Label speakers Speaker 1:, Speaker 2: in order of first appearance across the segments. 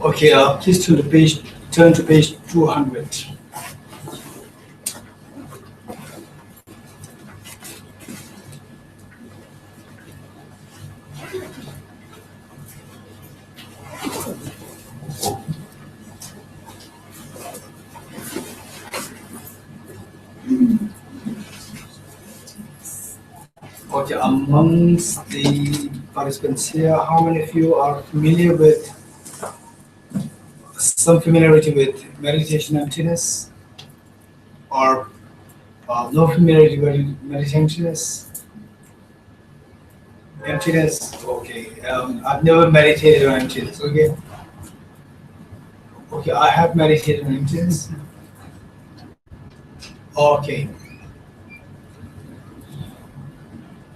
Speaker 1: Okay, please turn to page 200. Okay, amongst the participants here, how many of you are familiar with some familiarity with meditation emptiness, or no familiarity with meditation emptiness? Okay, I've never meditated on emptiness. Okay, I have meditated on emptiness. Okay.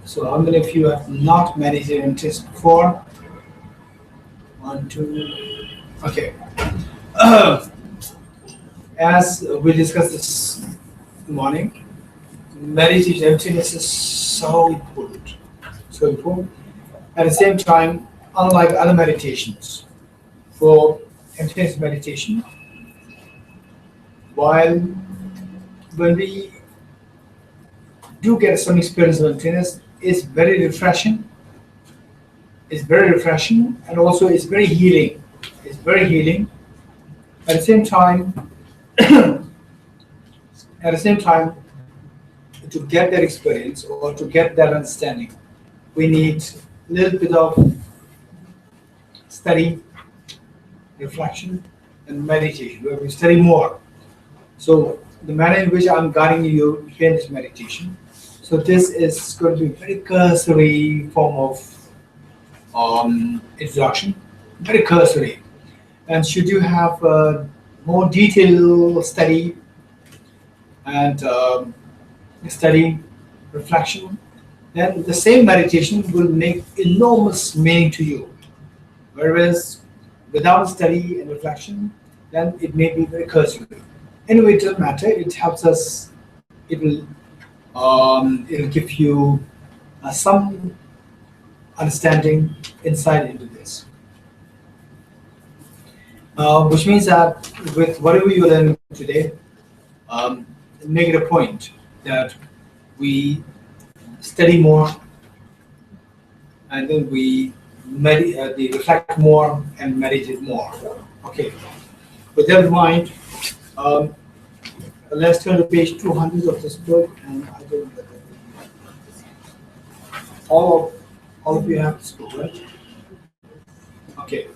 Speaker 1: So how many of you have not meditated on emptiness before? 1, 2. Okay. As we discussed this morning, meditation emptiness is so important. So important. At the same time, unlike other meditations, for emptiness meditation, when we do get some experience of emptiness, it's very refreshing. It's very refreshing, and also it's very healing. It's very healing. At the same time, to get that experience or to get that understanding, we need a little bit of study, reflection, and meditation, where we study more. So the manner in which I'm guiding you here in this meditation, so this is going to be a very cursory form of introduction, very cursory. And should you have more detailed study and reflection, then the same meditation will make enormous meaning to you. Whereas without study and reflection, then it may be very cursory. Anyway, it doesn't matter. It helps us. It'll give you some understanding, insight into this. Which means that with whatever you learn today, make it a point that we study more, and then we reflect more and meditate more. Okay. With that in mind, let's turn to page 200 of this book, and I don't know all of you have this book, right? Okay.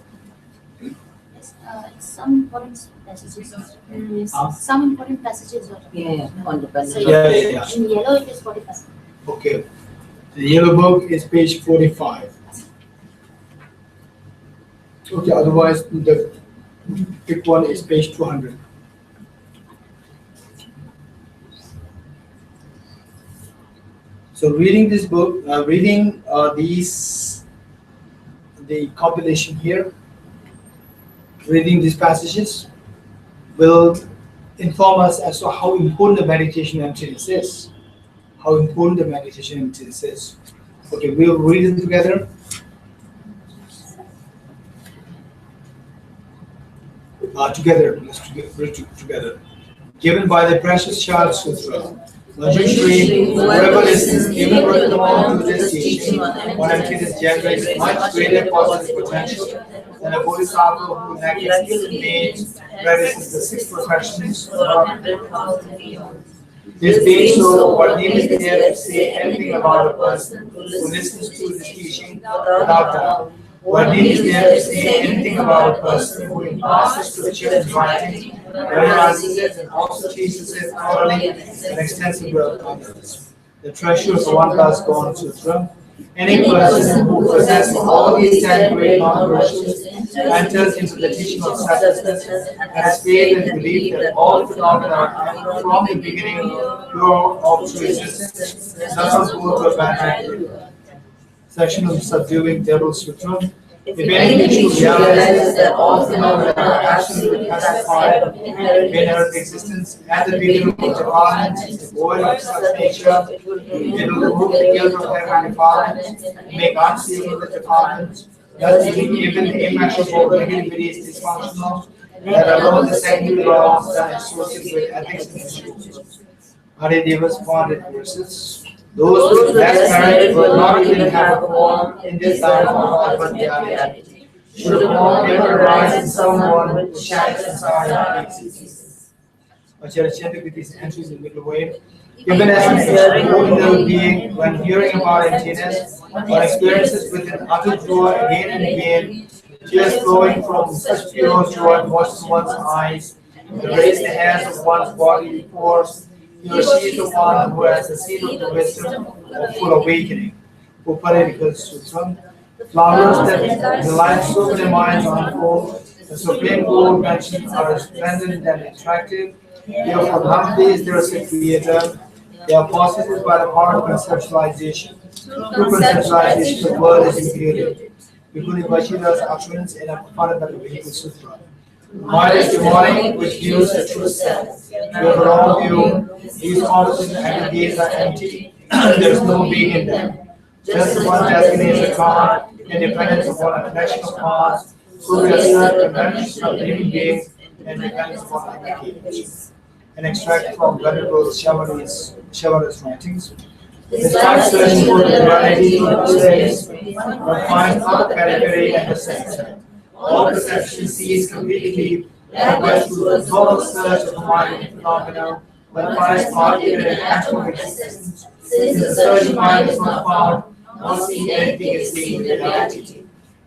Speaker 2: Some important passages. Some important passages.
Speaker 3: On the passage.
Speaker 1: Yeah.
Speaker 2: In yellow, it is 45.
Speaker 1: Okay. The yellow book is page 45. Okay. Otherwise, the big one is page 200. So reading this book, the compilation here, reading these passages will inform us as to how important the meditation emptiness is. How important the meditation emptiness is. Okay, we'll read it together. Let's read it together. Given by the precious child Sutra, whoever listens, even written along to this teaching, on emptiness generates much greater positive potential than a bodhisattva who miraculously practices the 6 perfections. This being so, what needs is there to say anything about a person who listens to this teaching without doubt? What needs is there to say anything about a person who imparts scripture in writing, memorizes it, and also teaches it thoroughly and extensively to others? The treasure of the One Class Gone Sutra. Any person who possesses all these 10 great non-virtues enters into the teaching of selflessness and has faith and belief that all phenomena are from the beginning pure of true existence, thus go to a bad section of Subduing Devil Sutra. If any Bhikshu realizes that all phenomena are absolutely pacified of inherent existence at the beginning of defilement, devoid of such nature, it will remove the guilt of their defilement, make unsealable the defilement, Thus, even the immeasurable negativity is dysfunctional, that alone the secondary laws that are associated with ethics and issues. Adideva's responded verses. Those with less merit will not even have a form in this life of but reality. Should a form ever rise in someone who shines inside our faces? Acharya with these entries in middle way. Given as an ordinary being, when hearing about emptiness or experiences with an utter joy again and again, tears flowing from such pure joy washes one's eyes, and raise the hands of one's body before he or she is the one who has the seed of the wisdom of full awakening. Uparika Sutra. Flowers that delight so many minds unfold, the supreme gold mentioned are resplendent and attractive. Therefore, nowadays there is a creator. They are possessed by the power of conceptualization. Through conceptualization, the world is created. Bhikkhuni Vajira's utterance in a Paradabhika Sutra. Mind is demonic, which views the true self. With wrong view, these opposites aggregates are empty, there is no being in them. Just as one designates a God, independent upon a connection of parts, so we assert conventions of living beings and dependence upon aggregates. An extract from Venerable Shavara's writings. Despite searching for the reality of the space, one finds not the periphery and the center. All perception sees completely, and went through a total search of the mind and phenomena, one finds not even an actual existence. Since the searching mind is not found, not seeing anything is seen in reality.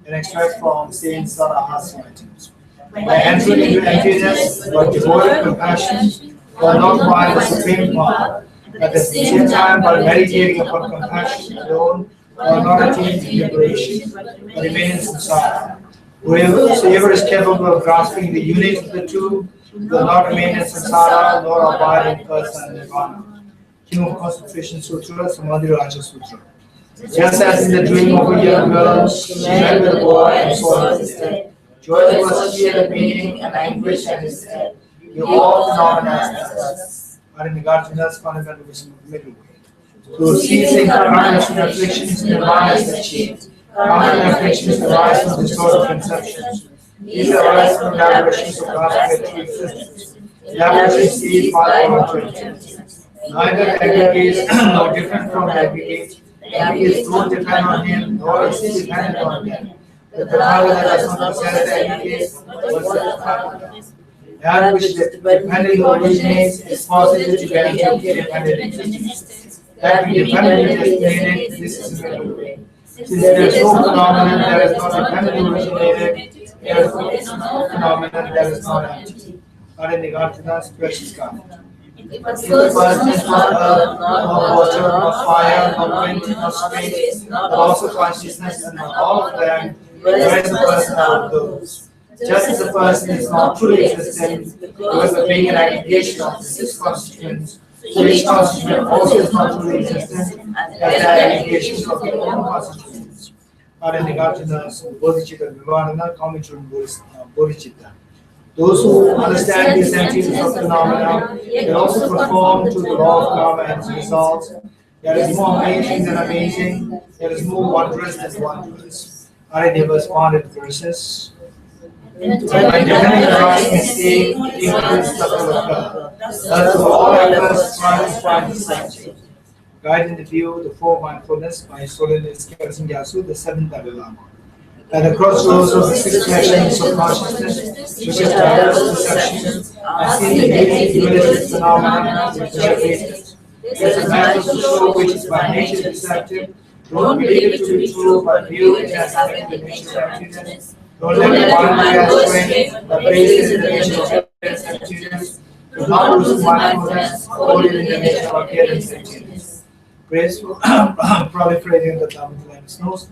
Speaker 1: An extract from Saint Sarah's writings. By entering into emptiness, but devoid of compassion, one not find the supreme power. At the same time, by meditating upon compassion alone, one not attain liberation, but remain in samsara. Whoever is capable of grasping the unity of the two will not remain in samsara nor abide in personal nirvana. King of Concentration Sutra, Samadhi Raja Sutra. Just as in the dream of a young girl, she met with a boy and saw his dead. Joy was here at the meeting and anguish at his dead. You all phenomena as us, are in regard to us fundamental wisdom of the middle way. Through ceasing carnation afflictions, nirvana is achieved. Carnal afflictions arise from distorted conceptions. These arise from elaborations of God's true existence. Elaborations seized by our intelligence. Neither aggregates nor different from aggregates. Aggregates don't depend on him, nor is he dependent on them. The power that does not possess aggregates was the that which dependently originates is positive to get independent existence. That we dependently designated, this is the middle way. Since there is no phenomenon that is not dependently originated, there is no phenomenon that is not empty. Arinigantana's precious God. If the person is not earth, nor water, nor fire, nor wind, nor space, but also consciousness, and not all of them, where is the person out of those? Just as a person is not truly existent, because of being an aggregation of the six constituents, so each constituent also is not truly existent, as the aggregations of their own constituents. Arinigantana's Bodhicitta Vivarana, commentary on Bodhicitta. Those who understand the essentials of phenomena can also perform to the law of karma and its results. There is more amazing than amazing, there is more wondrous than wondrous. Arineva responded verses. When depending arising a state, increase the will occur. Thus, for all efforts, try to find the essential. Guiding the view, the four mindfulness by Solin's Kerasingyasu, the seventh Dalai Lama. At the crossroads of the six pleasures of consciousness, which is diverse perceptions, I see the basic dualistic phenomena which are created. There is a method to show which is by nature deceptive. Don't believe it to be true, but view it as having the nature of emptiness. Don't let the mind be astray, but place it in the nature of appearance emptiness. Do not lose mindfulness, hold it in the nature of appearance emptiness. Graceful, proliferating the Dhamma snows.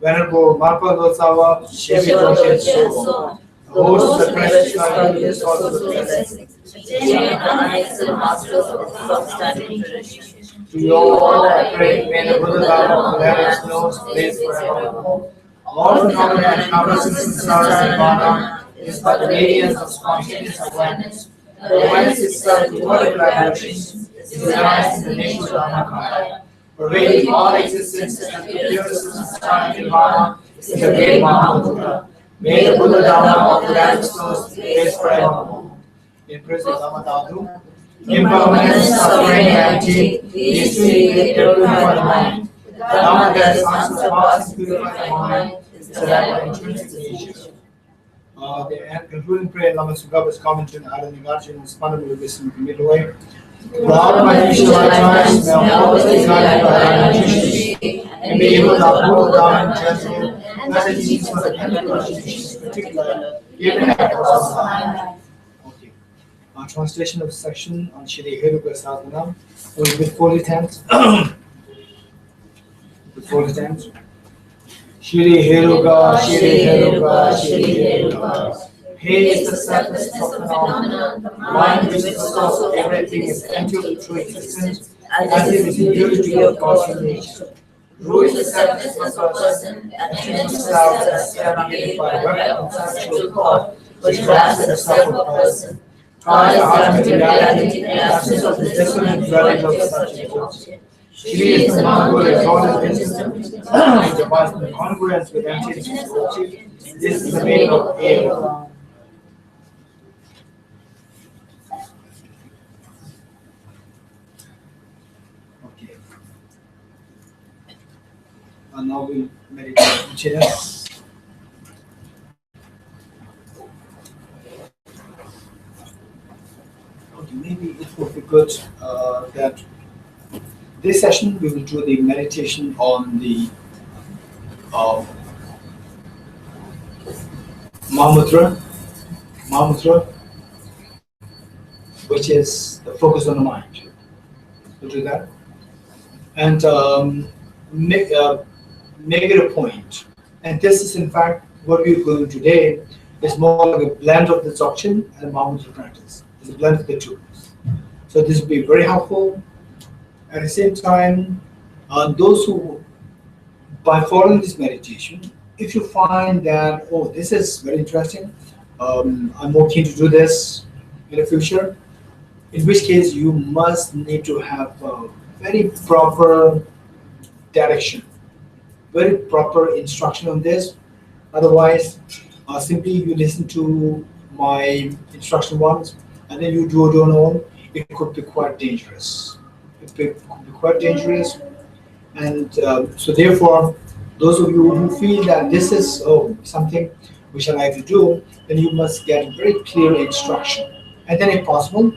Speaker 1: Venerable Marpa Gosava, Geshe Dorji Damdul, the host of the precious life of the source of the blessing. To you all I pray, may the Buddha Dhamma let us know place forevermore. All phenomena and powers in samsara nirvana is but the radiance of spontaneous awareness. The awareness itself, without collaborations, is realized in the nature of Dhammakaya. Pervading all existence and the appearance of samsara nirvana is the great Mahamantra. May the Buddha Dharma of the Ancestors be praised forevermore. In praise of Lama Dadu, impermanence, suffering, and change, these three that purify the mind. The Dharma that is unsurpassing purify the mind is the light of intrinsic nature. The concluding prayer, Lama Sugabha's commentary on Adhan Nagarjuna is fundamentally listened from middle way. Throughout my future lifetimes, may I always be guided by thy intuitions, and be able to uphold Dharma and judgment, as it teaches for the constitutions, particularly, even after some time. Okay. Translation of the section on Shri Heruka Sadhana, with 40 times. With 40 times. Shri Heruka, Shri Heruka, Shri Heruka. He is the selflessness of phenomena, the mind which is the source of everything is entered through existence, as if it is unity of God's nature. Rule is the selflessness of person, and hence self as separated by web conceptual thought, which grasps the self of person. Try the ultimate reality in the absence of the dissonant dwelling of such a object. She is the one who exalted wisdom, which divides the congruence with emptiness and bodhicitta. This is the meaning of Eva. Okay. And now we'll meditate on chair. Okay, maybe it would be good that this session we will do the meditation on the Mahamudra, which is the focus on the mind. We'll do that and make it a point. And this is in fact what we're going today is more like a blend of the Dzogchen and the Mahamudra practice. It's a blend of the two. So this will be very helpful. At the same time, those who, by following this meditation, if you find that, oh, this is very interesting, I'm more keen to do this in the future, in which case you must need to have a very proper direction, very proper instruction on this. Otherwise, simply you listen to my instruction once and then you do it on your own, it could be quite dangerous. It could be quite dangerous, and so therefore, those of you who feel that this is something which I like to do, then you must get very clear instruction. And then, if possible,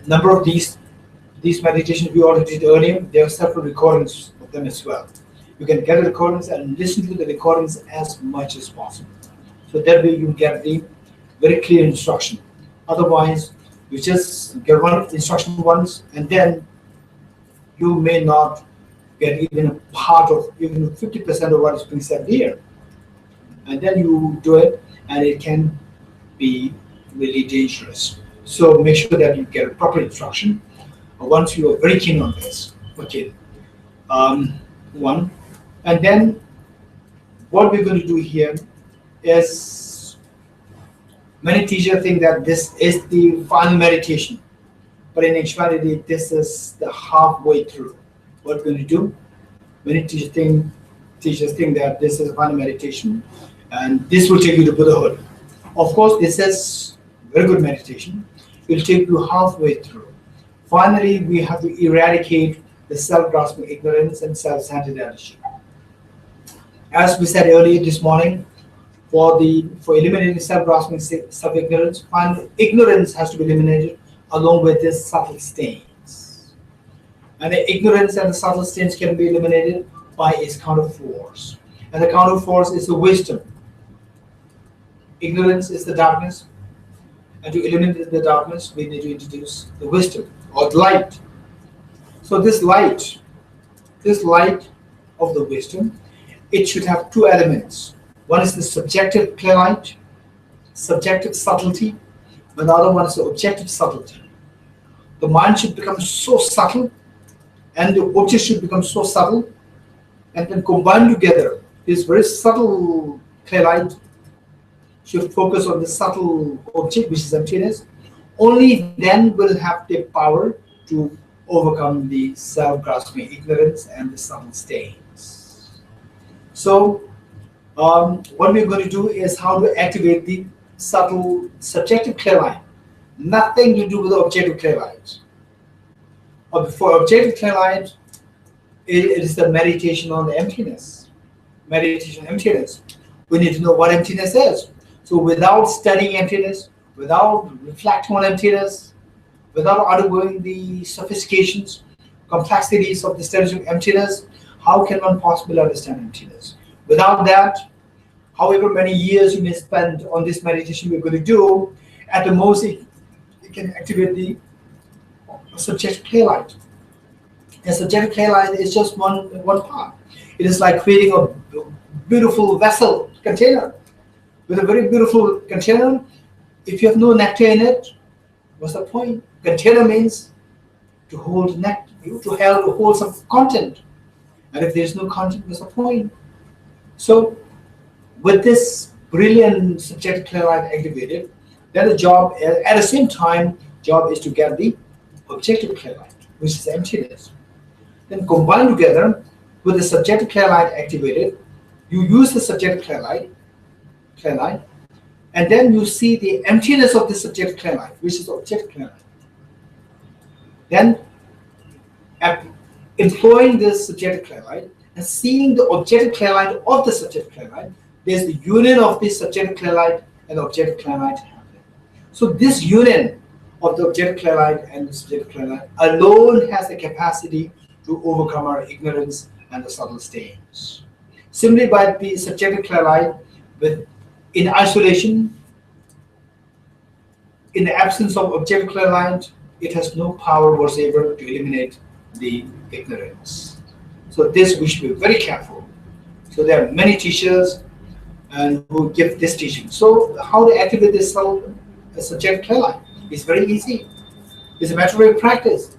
Speaker 1: number of these meditations we already did earlier, there are several recordings of them as well. You can get the recordings and listen to the recordings as much as possible. So that way you get the very clear instruction. Otherwise, you just get one instruction once, and then you may not get even a part of, even 50% of what is being said here. And then you do it, and it can be really dangerous. So make sure that you get a proper instruction once you are very keen on this. Okay. One. And then what we're going to do here is, many teachers think that this is the final meditation, but in actuality, this is the halfway through. What we're going to do? Many teachers think that this is a final meditation, and this will take you to Buddhahood. Of course, this is very good meditation. It will take you halfway through. Finally, we have to eradicate the self-grasping ignorance and self-centered attitude. As we said earlier this morning, for eliminating self-grasping self-ignorance, ignorance has to be eliminated along with the subtle stains. And the ignorance and the subtle stains can be eliminated by its counter force. And the counter force is the wisdom. Ignorance is the darkness. And to eliminate the darkness, we need to introduce the wisdom or the light. So this light of the wisdom, it should have two elements. One is the subjective clear light, subjective subtlety, and the other one is the objective subtlety. The mind should become so subtle, and the object should become so subtle, and then combined together, this very subtle clear light should focus on the subtle object, which is emptiness. Only then will have the power to overcome the self-grasping ignorance and the subtle stains. So what we're going to do is how to activate the subtle subjective clear line. Nothing to do with the objective clear lines. For objective clear lines, it is the meditation on the emptiness. Meditation on emptiness. We need to know what emptiness is. So without studying emptiness, without reflecting on emptiness, without undergoing the sophistications, complexities of the studies of emptiness, how can one possibly understand emptiness? Without that, however many years you may spend on this meditation we're going to do, at the most it can activate the subjective clear light. And subjective clear light is just one part. It is like creating a beautiful vessel, container. With a very beautiful container, if you have no nectar in it, what's the point? Container means to hold nectar, to hold some content. And if there's no content, what's the point? So with this brilliant subjective clear light activated, then the job, at the same time, job is to get the objective clear light, which is emptiness. Then combined together with the subjective clear light activated, you use the subjective clear light, and then you see the emptiness of the subjective clear light, which is the objective clear light. Then employing this subjective clear light and seeing the objective clear light of the subjective clear light, there's the union of the subjective clear light and the objective clear light happening. So this union of the objective clear light and the subjective clear light alone has the capacity to overcome our ignorance and the subtle stains. Simply by the subjective clear light, in isolation, in the absence of objective clear light, it has no power whatsoever to eliminate the ignorance. So this we should be very careful. So there are many teachers who give this teaching. So how to activate this subjective clear light? It's very easy. It's a matter of practice.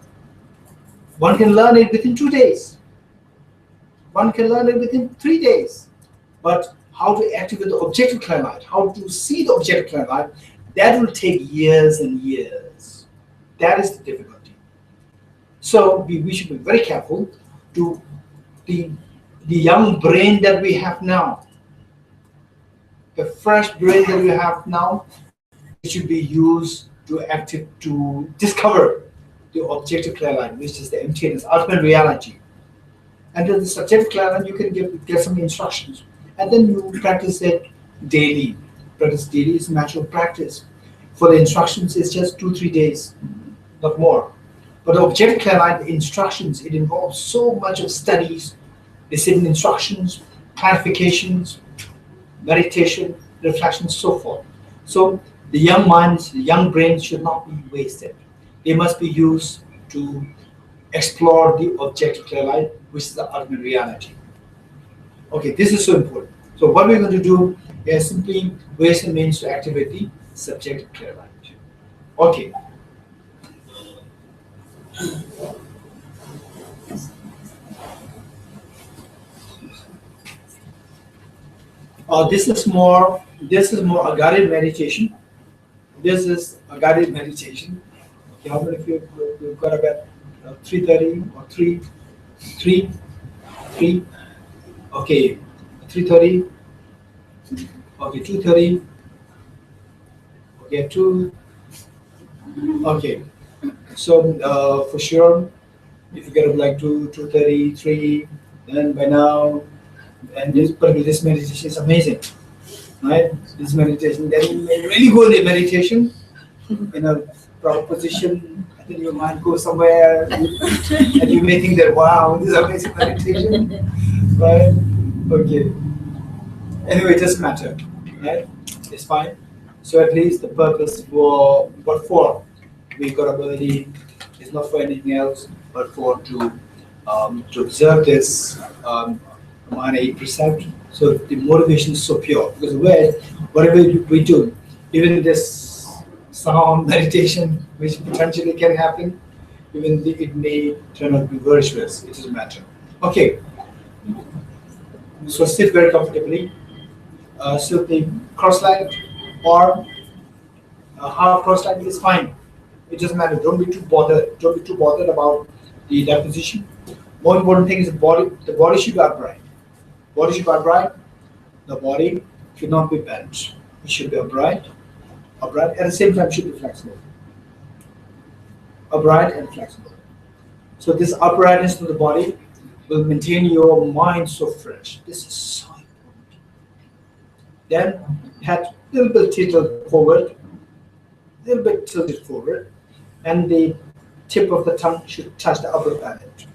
Speaker 1: One can learn it within 2 days. One can learn it within 3 days. But how to activate the objective clear light, how to see the objective clear light, that will take years and years. That is the difficulty. So we should be very careful to the young brain that we have now, the fresh brain that we have now, it should be used to discover the objective clear light, which is the emptiness, ultimate reality. And then the subjective clear light, you can get some instructions, and then you practice it daily. Practice daily is a matter of practice. For the instructions, it's just 2-3 days, not more. But the objective clear light, the instructions, it involves so much of studies, receiving instructions, clarifications, meditation, reflection, so forth. So the young minds, the young brains should not be wasted. They must be used to explore the objective clear light, which is the ultimate reality. Okay, this is so important. So what we're going to do is simply ways and means to activate the subjective clear light. Okay. This is more a guided meditation. This is a guided meditation. Okay, how many of you have got about 3:30 or 3? Okay, 3:30. Okay, 2:30. Okay, 2. Okay, so for sure, if you get up like 2:30, 3, then by now, and this meditation is amazing, right? This meditation, then you really go into meditation in a proper position, and then your mind goes somewhere, and you may think that, wow, this is amazing meditation, right? Okay. Anyway, it doesn't matter, right? It's fine. So at least the purpose for what for we got ability is not for anything else, but for to observe this Mahayana 8 precept. So the motivation is so pure, because whatever we do, even this sound meditation, which potentially can happen, even it may turn out to be virtuous. It doesn't matter. Okay. So sit very comfortably. Sit the cross-legged or half cross-legged is fine. It doesn't matter. Don't be too bothered. Don't be too bothered about the position. More important thing is the body should be upright. Body should be upright. The body should not be bent. It should be upright. Upright. At the same time, it should be flexible. Upright and flexible. So this uprightness of the body will maintain your mind so fresh. This is so important. Then head a little bit tilted forward, and the tip of the tongue should touch the upper palate.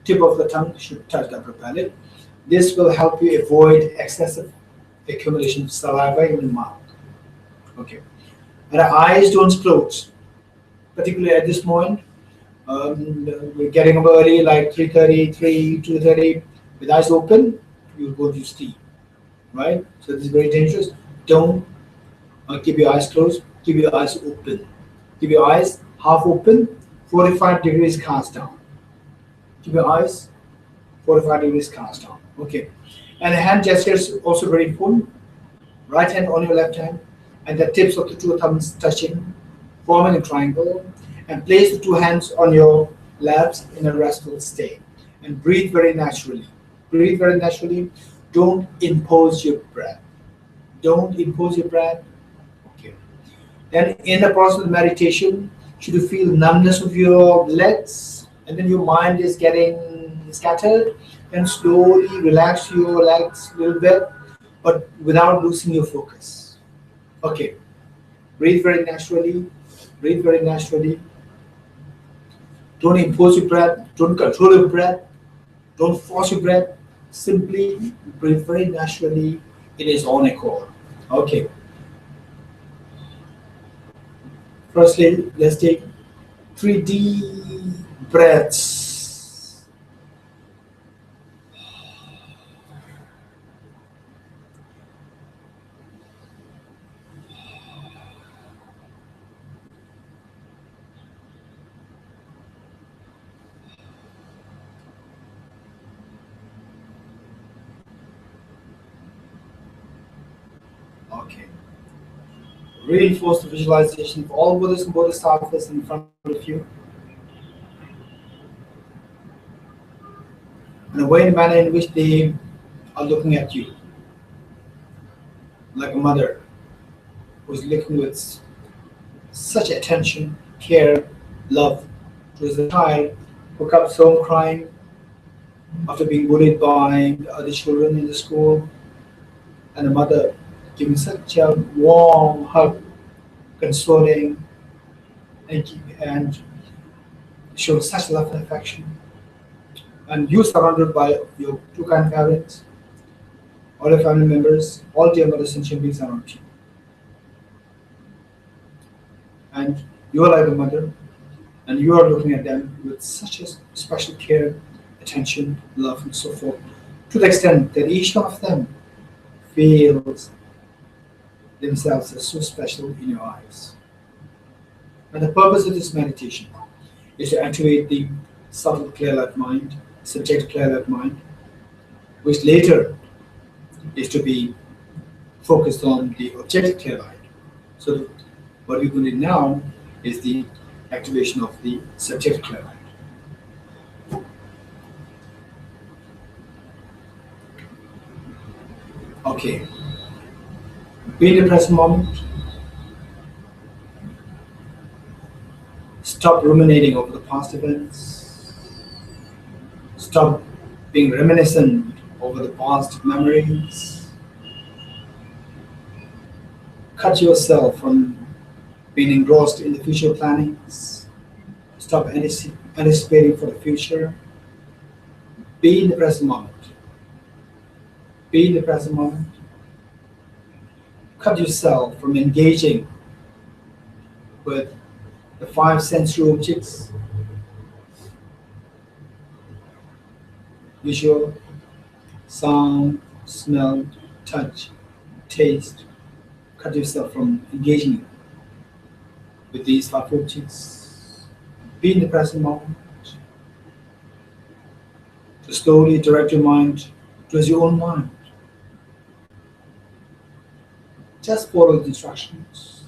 Speaker 1: Tip of the tongue should touch the upper palate. This will help you avoid excessive accumulation of saliva in the mouth. Okay. And the eyes don't close, particularly at this moment. We're getting up early, like 3:30, 2:30. With eyes open, you'll go to sleep, right? So this is very dangerous. Don't keep your eyes closed. Keep your eyes open. Keep your eyes half open, 45 degrees cast down. Keep your eyes 45 degrees cast down. Okay. And the hand gesture is also very important. Right hand on your left hand, and the tips of the two thumbs touching, forming a triangle. And place the two hands on your laps in a restful state. And breathe very naturally. Breathe very naturally. Don't impose your breath. Don't impose your breath. Okay. Then in the process of meditation, should you feel numbness of your legs, and then your mind is getting scattered, then slowly relax your legs a little bit, but without losing your focus. Okay. Breathe very naturally. Breathe very naturally. Don't impose your breath. Don't control your breath. Don't force your breath. Simply breathe very naturally in its own accord. Okay. Firstly, let's take 3 deep breaths. Okay. Reinforce the visualization of all Buddhists and Bodhisattvas in front of you. And the way and manner in which they are looking at you. Like a mother who is looking with such attention, care, love towards the child who comes home crying after being bullied by the other children in the school, and the mother giving such a warm hug, consoling, and showing such love and affection. And you surrounded by your two kind parents, all your family members, all dear mothers and beings around you. And you are like a mother, and you are looking at them with such a special care, attention, love, and so forth, to the extent that each one of them feels themselves as so special in your eyes. And the purpose of this meditation is to activate the subtle clear light mind, subjective clear light mind, which later is to be focused on the objective clear light. So what we're going to do now is the activation of the subjective clear light. Okay. Be in the present moment. Stop ruminating over the past events. Stop being reminiscent over the past memories. Cut yourself from being engrossed in the future plannings. Stop anticipating for the future. Be in the present moment. Be in the present moment. Cut yourself from engaging with the 5 sensory objects: visual, sound, smell, touch, taste. Cut yourself from engaging with these 5 objects. Be in the present moment. To slowly direct your mind towards your own mind. Just follow the instructions.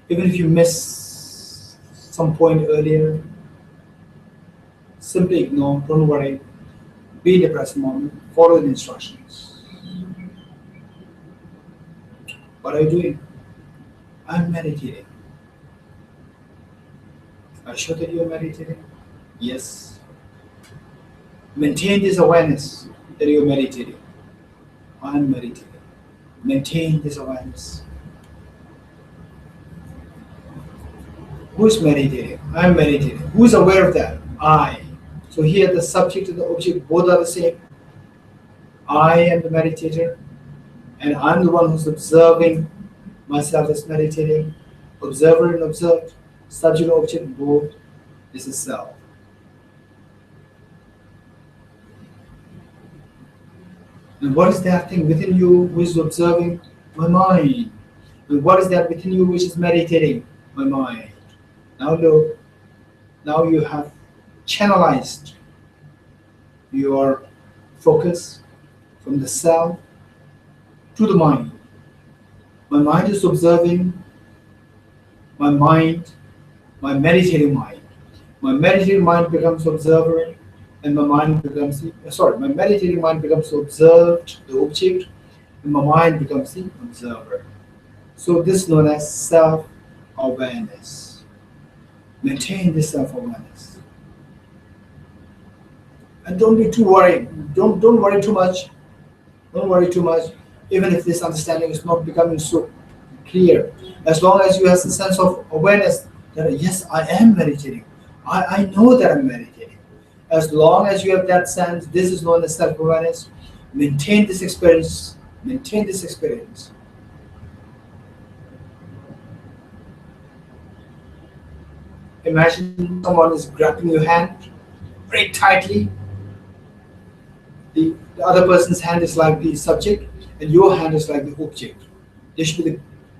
Speaker 1: Even if you miss some point earlier, simply ignore, don't worry. Be in the present moment, follow the instructions. What are you doing? I'm meditating. Are you sure that you're meditating? Yes. Maintain this awareness that you're meditating. I'm meditating. Maintain this awareness. Who's meditating? I'm meditating. Who's aware of that? I. So here the subject and the object both are the same. I am the meditator, and I'm the one who's observing myself as meditating. Observer and observed, subject and object both is a self. And what is that thing within you who is observing? My mind. And what is that within you which is meditating? My mind. Now look, now you have channelized your focus from the self to the mind. My mind is observing my mind, my meditating mind. My meditating mind becomes observer, and my mind becomes my meditating mind becomes observed, the object, and my mind becomes the observer. So this is known as self-awareness. Maintain this self-awareness. And don't be too worried. Don't worry too much. Don't worry too much, even if this understanding is not becoming so clear. As long as you have a sense of awareness that yes, I am meditating. I know that I'm meditating. As long as you have that sense, this is known as self-awareness. Maintain this experience. Maintain this experience. Imagine someone is grabbing your hand very tightly. The other person's hand is like the subject, and your hand is like the object. There should be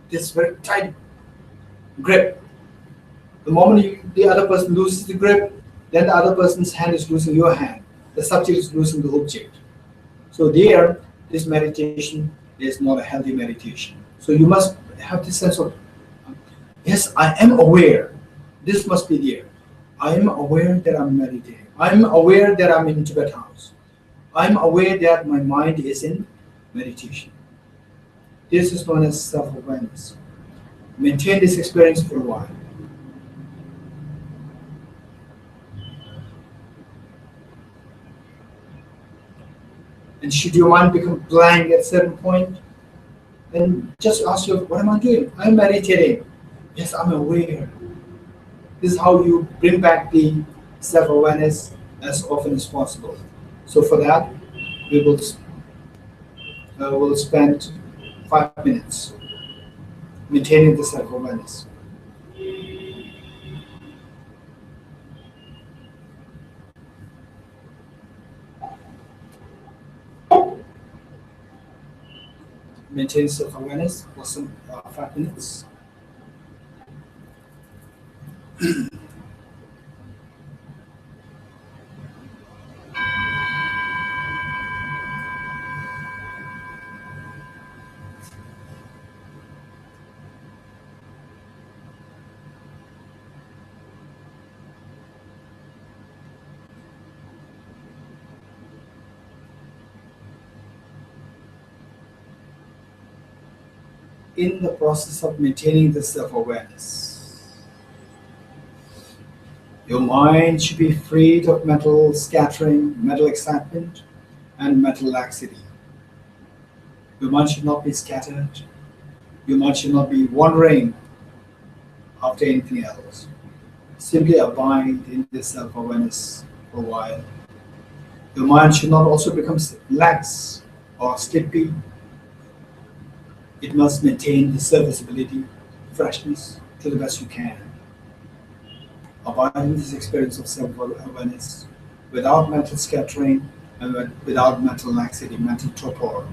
Speaker 1: this very tight grip. The moment the other person loses the grip, then the other person's hand is losing your hand. The subject is losing the object. So there, this meditation is not a healthy meditation. So you must have this sense of, yes, I am aware. This must be there. I am aware that I'm meditating. I'm aware that I'm in Tibet House. I'm aware that my mind is in meditation. This is known as self-awareness. Maintain this experience for a while. And should your mind become blank at a certain point, then just ask yourself, what am I doing? I'm meditating. Yes, I'm aware. This is how you bring back the self-awareness as often as possible. So for that, we will spend 5 minutes maintaining the self-awareness. Maintain self-awareness for some 5 minutes. In the process of maintaining the self-awareness, your mind should be freed of mental scattering, mental excitement, and mental laxity. Your mind should not be scattered. Your mind should not be wandering after anything else. Simply abide in this self-awareness for a while. Your mind should not also become lax or sleepy. It must maintain the serviceability, freshness to the best you can. Abide in this experience of self-awareness without mental scattering and without mental laxity, mental torpor.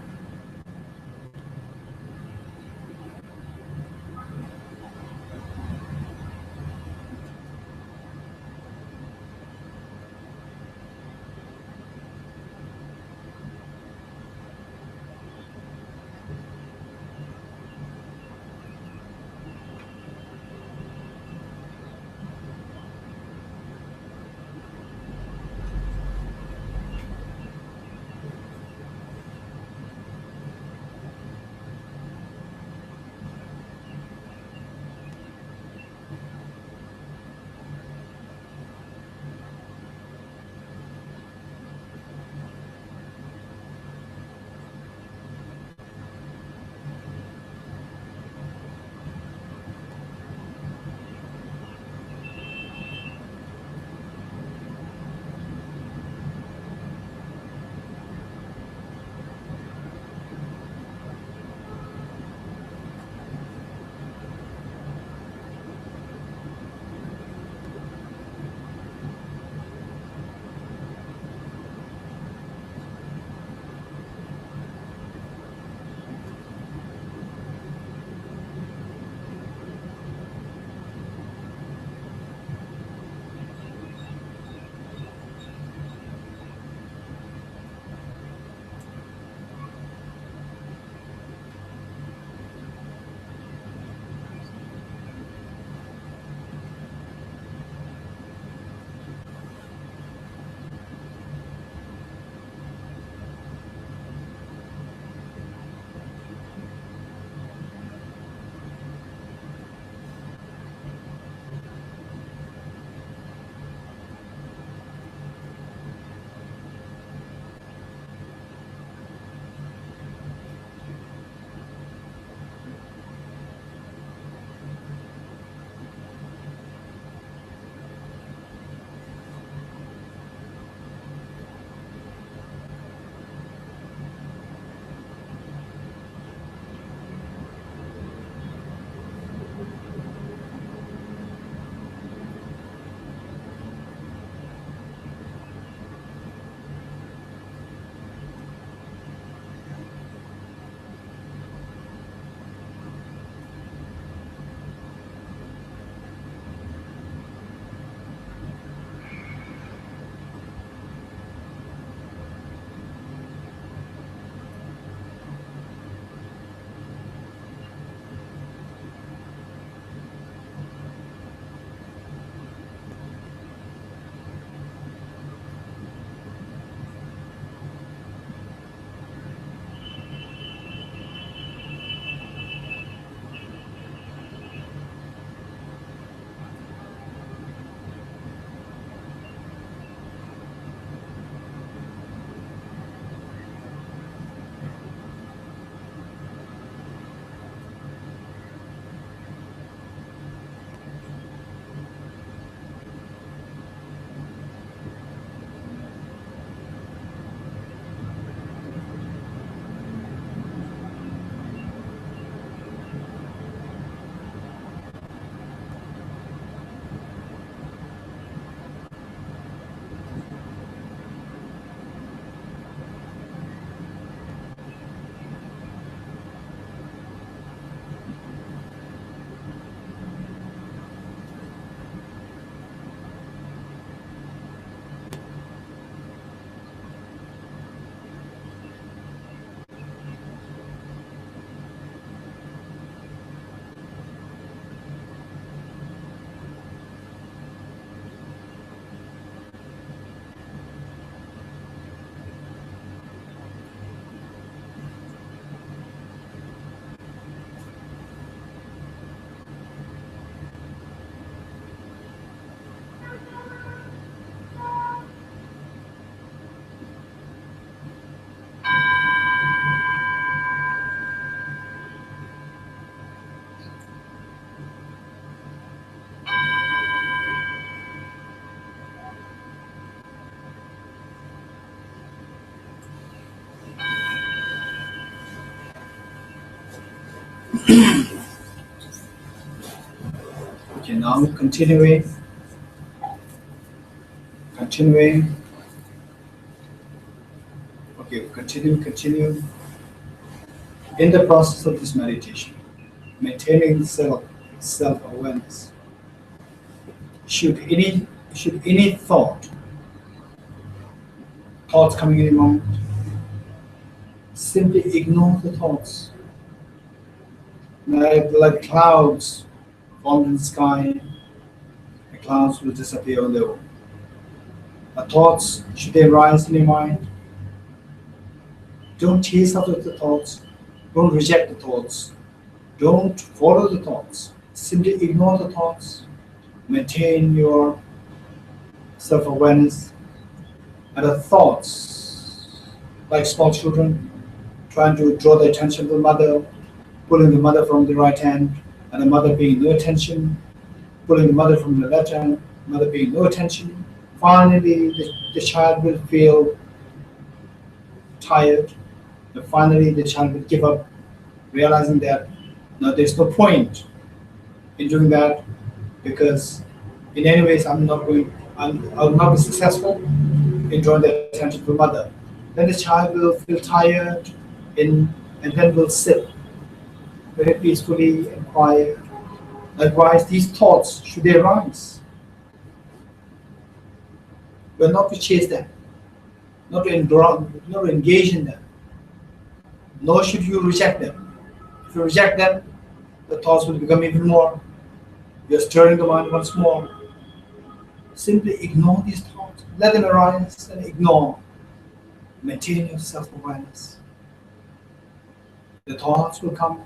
Speaker 1: now continuing. Okay, continue. In the process of this meditation, maintaining self-awareness. Should any thoughts coming in a moment, simply ignore the thoughts. Like clouds formed in the sky, the clouds will disappear on their own. The thoughts, should they rise in your mind, don't chase after the thoughts, don't reject the thoughts, don't follow the thoughts, simply ignore the thoughts, maintain your self-awareness. And the thoughts, like small children, trying to draw the attention of the mother, pulling the mother from the right hand, and the mother paying no attention, pulling the mother from the left hand, mother paying no attention. Finally, the child will feel tired, and finally the child will give up, realizing that now there's no point in doing that, because in any ways I will not be successful in drawing the attention of the mother. Then the child will feel tired and then will sit very peacefully and quiet. Likewise, these thoughts, should they arise, but not to chase them, not to engage in them, nor should you reject them. If you reject them, the thoughts will become even more. You're stirring the mind once more. Simply ignore these thoughts. Let them arise and ignore. Maintain your self-awareness. The thoughts will come,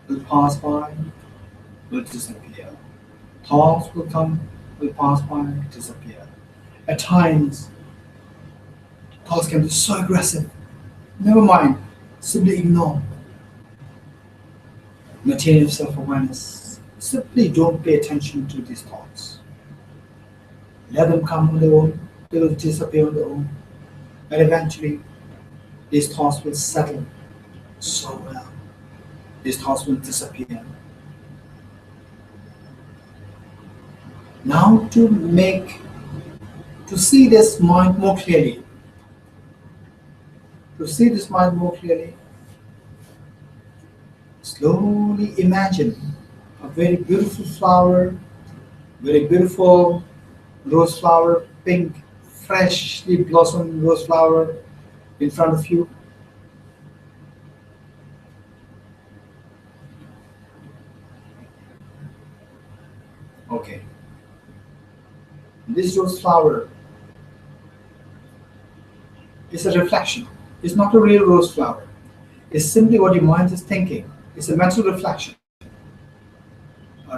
Speaker 1: will pass by, will disappear. Thoughts will come, will pass by, disappear. At times, thoughts can be so aggressive. Never mind, simply ignore. Maintain your self-awareness. Simply don't pay attention to these thoughts. Let them come on their own, they will disappear on their own. And eventually, these thoughts will settle so well. These thoughts will disappear. Now to see this mind more clearly. To see this mind more clearly, slowly imagine a very beautiful flower, very beautiful rose flower, pink, freshly blossomed rose flower in front of you. Okay. This rose flower is a reflection. It's not a real rose flower. It's simply what your mind is thinking. It's a mental reflection.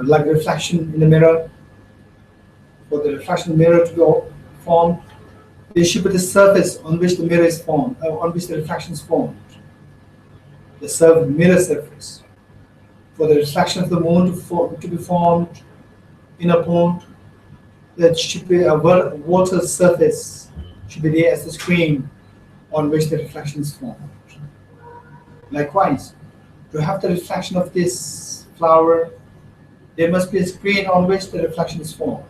Speaker 1: Like reflection in the mirror. For the reflection in the mirror to be formed, there should be the surface on which the mirror is formed, on which the reflection is formed. The mirror surface. For the reflection of the moon to be formed in a pond, there should be a water surface, should be there as the screen on which the reflection is formed. Likewise, to have the reflection of this flower, there must be a screen on which the reflection is formed.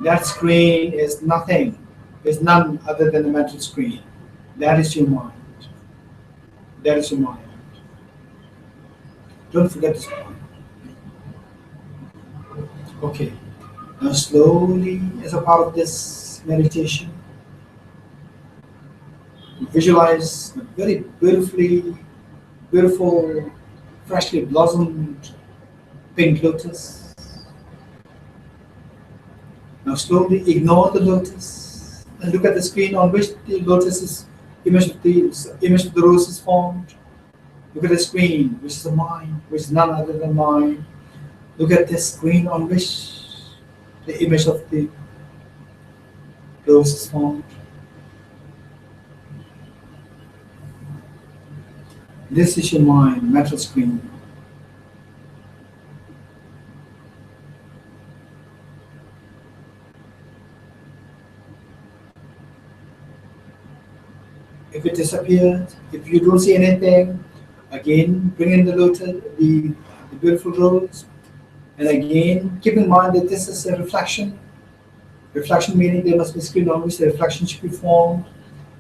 Speaker 1: That screen is nothing, is none other than the mental screen. That is your mind. That is your mind. Don't forget this point. Okay. Now slowly, as a part of this meditation, visualize a very beautiful, freshly blossomed pink lotus. Now slowly ignore the lotus and look at the screen on which the lotus is, image of the rose is formed. Look at the screen, which is the mind, which is none other than mind. Look at the screen on which the image of the rose is formed. This is your mind, mental screen. If it disappeared, if you don't see anything, again bring in the lotus, the beautiful rose.
Speaker 3: And again, keep in mind that this is a reflection. Reflection meaning there must be screen on which the reflection should be formed.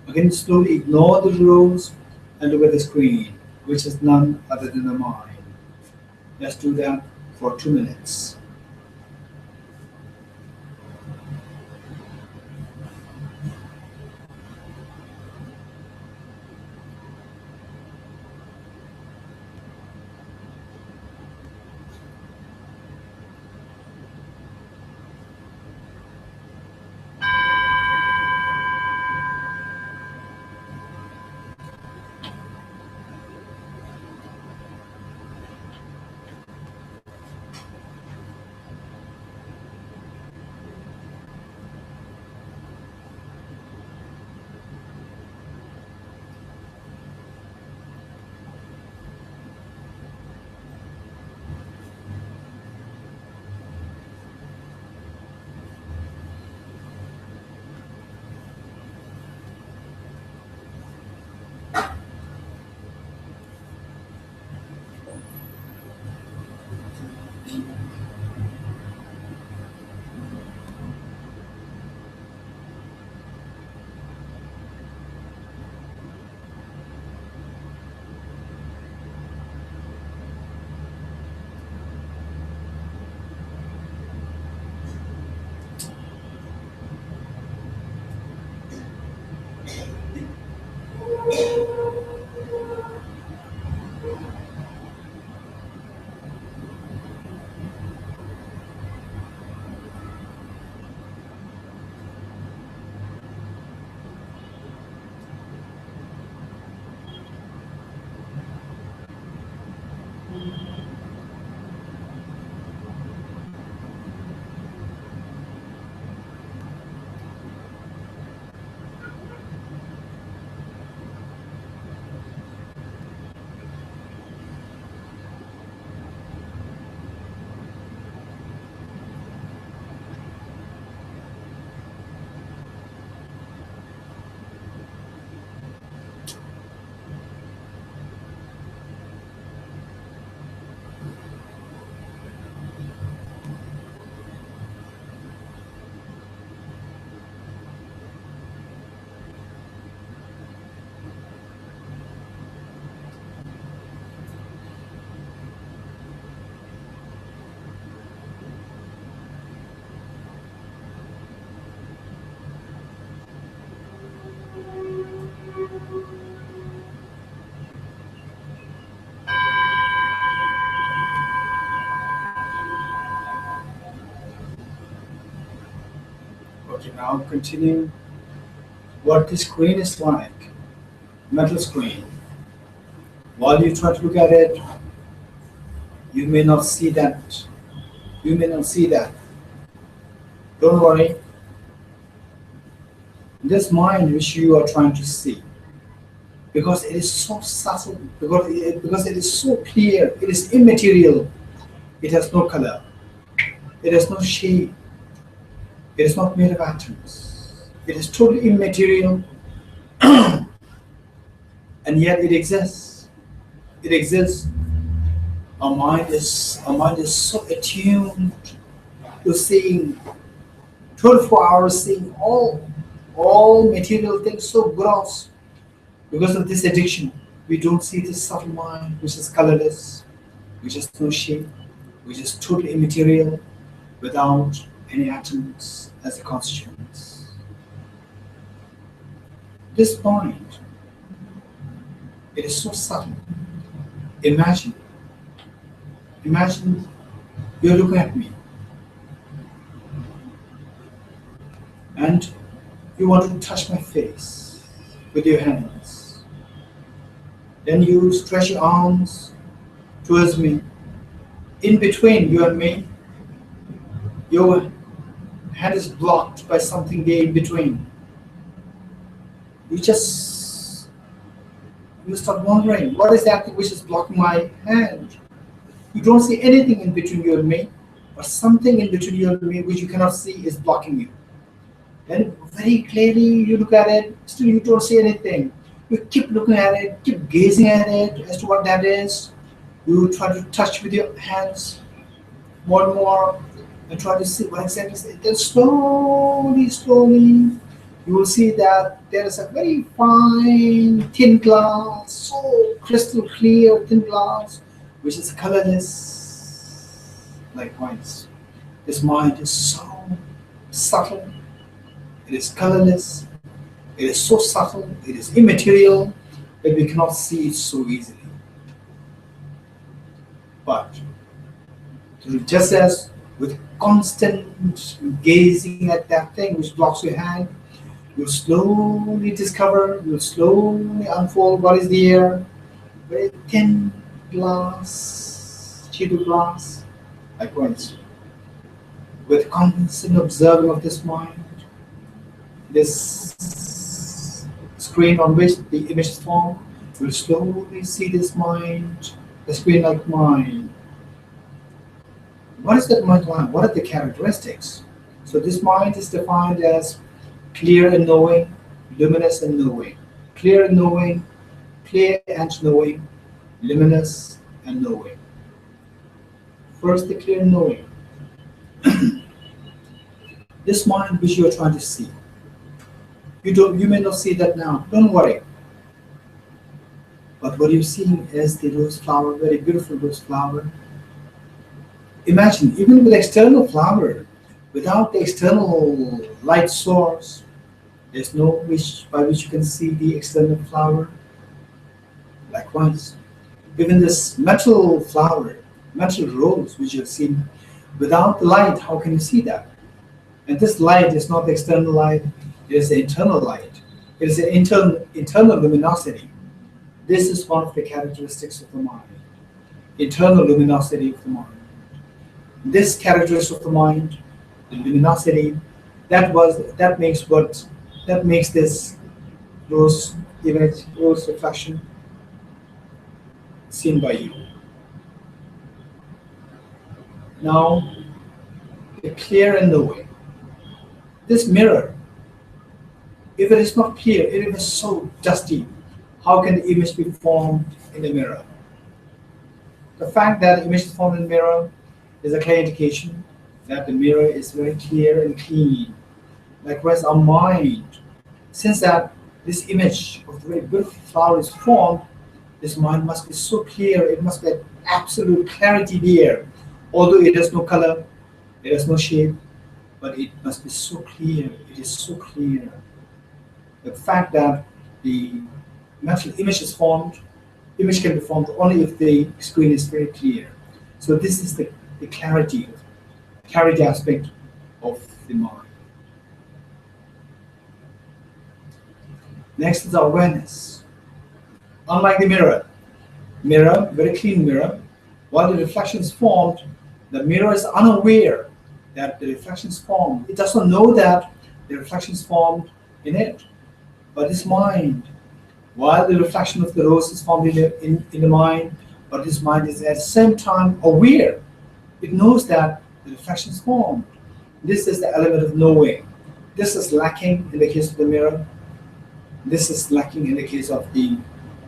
Speaker 3: Again, slowly ignore the rules and look at the screen, which is none other than the mind. Let's do that for 2 minutes. Okay, now continue what the screen is like, mental screen. While you try to look at it, you may not see that. You may not see that. Don't worry. This mind which you are trying to see, because it is so subtle, because it is so clear, it is immaterial, it has no color, it has no shape, it is not made of atoms, it is totally immaterial, and yet it exists. It exists. Our mind is so attuned to seeing 24 hours, seeing all material things so gross. Because of this addiction, we don't see this subtle mind, which is colorless, which has no shape, which is totally immaterial, without any atoms as a constituents. This mind, it is so subtle. Imagine you're looking at me and you want to touch my face with your hands. Then you stretch your arms towards me. In between you and me, your hand is blocked by something there in between. You start wondering, what is that which is blocking my hand? You don't see anything in between you and me, but something in between you and me which you cannot see is blocking you. Then very clearly you look at it, still you don't see anything. You keep looking at it, keep gazing at it as to what that is. You try to touch with your hands. more and more, and try to see what exactly is it. Then slowly, slowly, you will see that there is a very fine thin glass, so crystal clear thin glass, which is colorless. Likewise, this mind is so subtle, it is colorless, it is so subtle, it is immaterial that we cannot see it so easily. But just as with constant gazing at that thing which blocks your hand, you'll slowly discover, you'll slowly unfold what is there. Very thin glass, sheet of glass. Likewise, with constant observing of this mind, this screen on which the image is formed, you'll slowly see this mind, the screen like mind. What is that mind like? What are the characteristics? So this mind is defined as clear and knowing, luminous and knowing. Clear and knowing, clear and knowing, luminous and knowing. First, the clear and knowing. This mind which you are trying to see. You may not see that now. Don't worry. But what you're seeing is the rose flower, very beautiful rose flower. Imagine, even with external flower, without the external light source, there's no wish by which you can see the external flower. Likewise, even this metal flower, metal rose which you've seen, without the light, how can you see that? And this light is not the external light, it is the internal light. It is the internal luminosity. This is one of the characteristics of the mind. Internal luminosity of the mind. This characteristic of the mind, the luminosity, that makes this rose image, rose reflection seen by you. Now, the clear and knowing. This mirror, if it is not clear, if it is so dusty, how can the image be formed in the mirror? The fact that the image is formed in the mirror is a clear indication that the mirror is very clear and clean. Likewise, our mind, since that this image of the very beautiful flower is formed, this mind must be so clear, it must be absolute clarity there. Although it has no color, it has no shape, but it must be so clear, it is so clear. The fact that the mental image is formed, image can be formed only if the screen is very clear. So this is the clarity aspect of the mind. Next is awareness. Unlike the mirror, very clean mirror, while the reflection is formed, the mirror is unaware that the reflection is formed. It does not know that the reflection is formed in it. But this mind, while the reflection of the rose is formed in the mind, but this mind is at the same time aware. It knows that the reflection is formed. This is the element of knowing. This is lacking in the case of the mirror. This is lacking in the case of the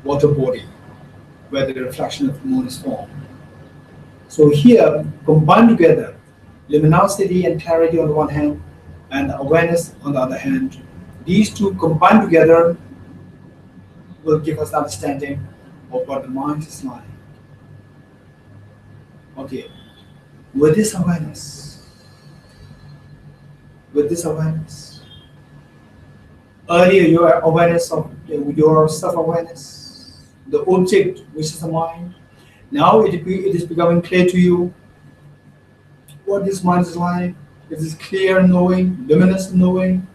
Speaker 3: water body, where the reflection of the moon is formed. So here, combined together, luminosity and clarity on the one hand, and awareness on the other hand, these two combined together will give us understanding of what the mind is like. Okay, with this awareness, earlier your awareness of your self-awareness, the object which is the mind, now it is becoming clear to you what this mind is like. It is clear knowing, luminous knowing.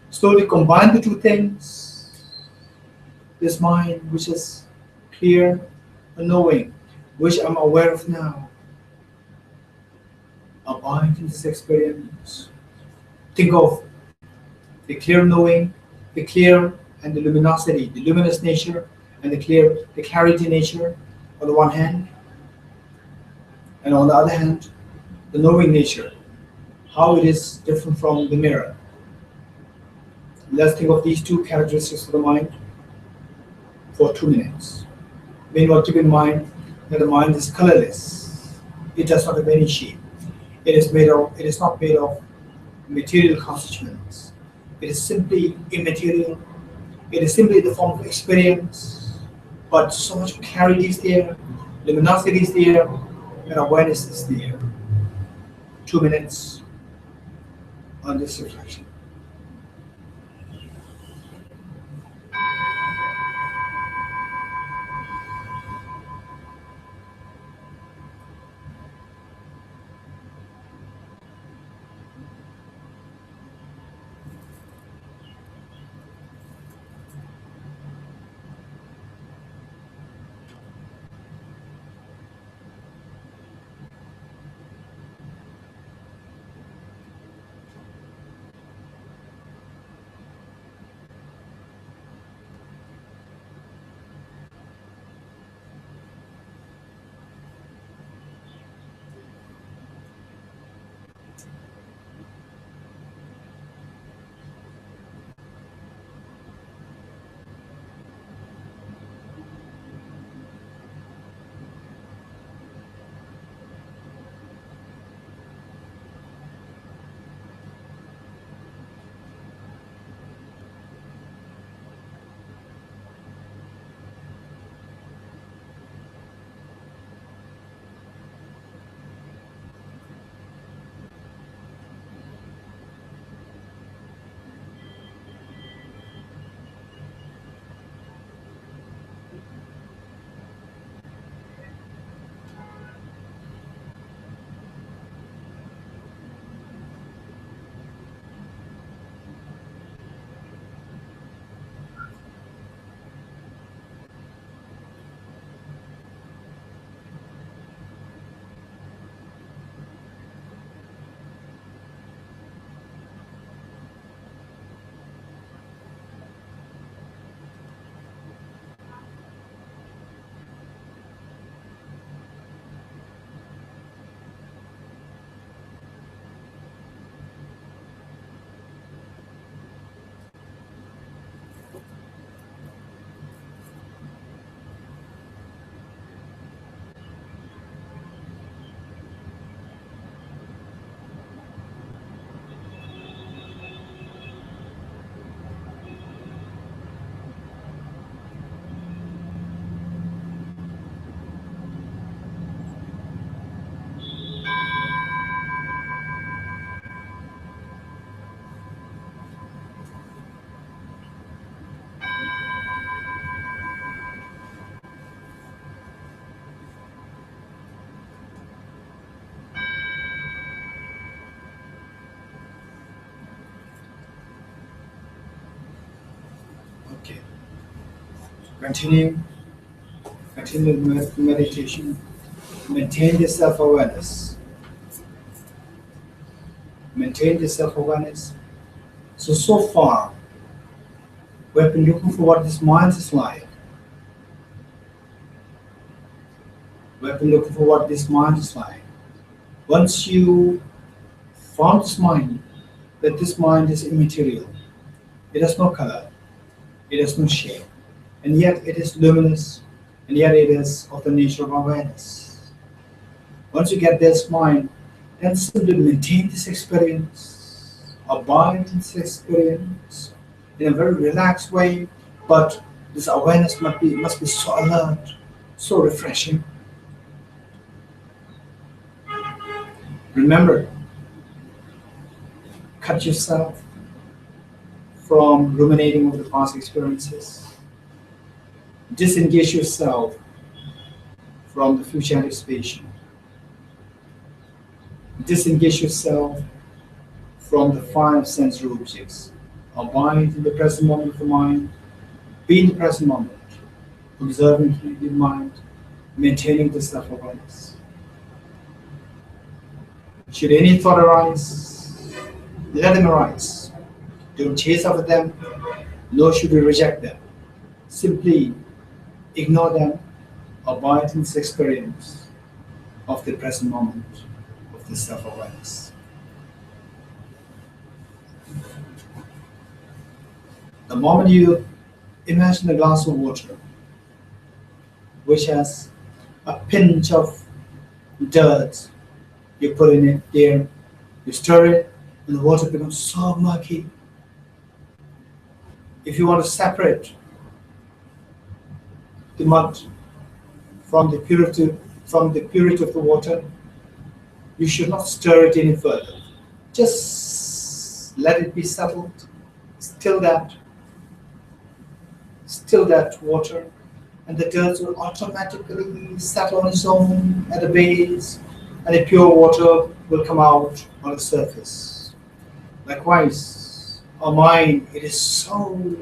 Speaker 3: Slowly combine the two things. This mind which is clear and knowing, which I'm aware of now. Abide in this experience. Think of the clear knowing, the clear and the luminosity, the luminous nature and the clarity nature on the one hand, and on the other hand, the knowing nature, how it is different from the mirror. Let's think of these two characteristics of the mind for 2 minutes. Meanwhile, keep in mind that the mind is colorless. It does not have any shape. It is not made of material constituents. It is simply immaterial. It is simply the form of experience. But so much clarity is there, luminosity is there, and awareness is there. 2 minutes on this reflection. Okay. Continue meditation. Maintain the self-awareness. Maintain the self-awareness. So far, we have been looking for what this mind is like. We have been looking for what this mind is like. Once you found this mind, that this mind is immaterial. It has no color. It has no shape. And yet it is luminous. And yet it is of the nature of awareness. Once you get this mind, then simply maintain this experience. Abide in this experience in a very relaxed way, but this awareness must be so alert, so refreshing. Remember, cut yourself from ruminating over the past experiences. Disengage yourself from the future anticipation. Disengage yourself from the five sensory objects. Abide in the present moment of the mind. Be in the present moment. Observing the mind. Maintaining the self-awareness. Should any thought arise, let them arise. Don't chase after them, nor should we reject them. Simply ignore them, abide in this experience of the present moment, of the self-awareness. The moment you imagine a glass of water, which has a pinch of dirt You put in it there, you stir it, and the water becomes so murky. If you want to separate the mud from the purity of the water, you should not stir it any further. Just let it be settled. Still that water, and the dirt will automatically settle on its own at the base, and the pure water will come out on the surface. Likewise, our mind, it is so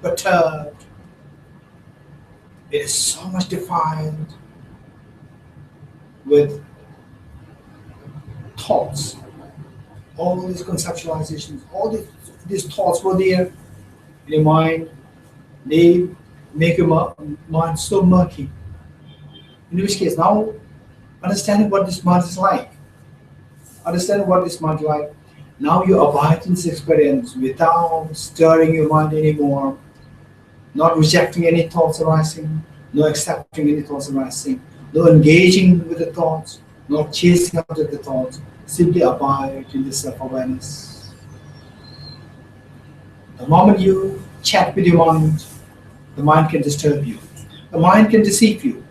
Speaker 3: perturbed, it is so much defiled with thoughts, all these conceptualizations, all these thoughts were there in your mind. They make your mind so murky. In which case, now understanding what this mind is like, now you abide in this experience without stirring your mind anymore, not rejecting any thoughts arising, no accepting any thoughts arising, no engaging with the thoughts, not chasing after the thoughts, simply abide in the self-awareness. The moment you chat with your mind, the mind can disturb you. The mind can deceive you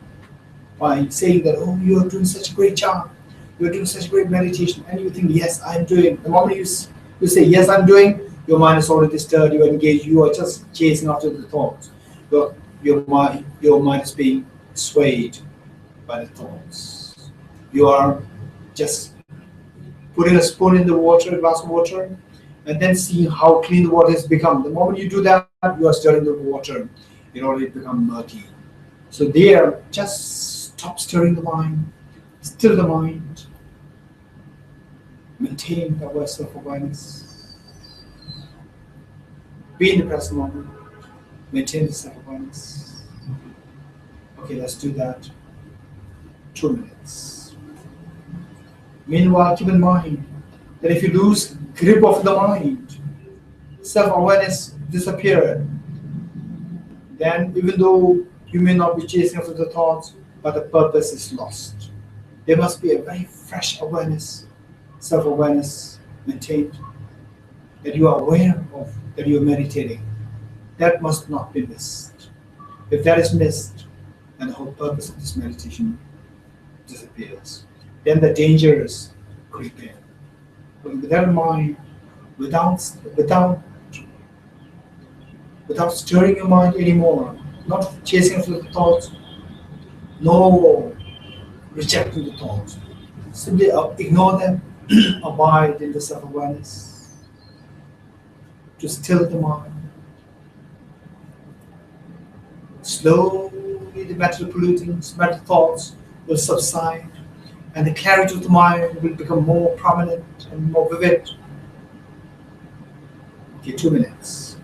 Speaker 3: by saying that, oh, you're doing such a great job, you're doing such great meditation, and you think, yes, I'm doing. The moment you say, yes, I'm doing, your mind is already disturbed, you engage, you are just chasing after the thoughts. Your mind is being swayed by the thoughts. You are just putting a spoon in the water, a glass of water, and then seeing how clean the water has become. The moment you do that, you are stirring the water. It already become murky. So there, just stop stirring the mind, still the mind, maintain our self-awareness, be in the present moment, maintain the self-awareness. Okay, let's do that. 2 minutes. Meanwhile, keep in mind that if you lose grip of the mind, self-awareness disappears. Then even though you may not be chasing after the thoughts, but the purpose is lost. There must be a very fresh awareness, self-awareness maintained, that you are aware of, that you are meditating. That must not be missed. If that is missed, then the whole purpose of this meditation disappears. Then the dangers creep in. But with that in mind, without stirring your mind anymore, not chasing after the thoughts, no rejecting the thoughts, simply ignore them, abide in the self-awareness, to still the mind. Slowly the mental pollutings, mental thoughts will subside, and the clarity of the mind will become more prominent and more vivid. Okay, 2 minutes.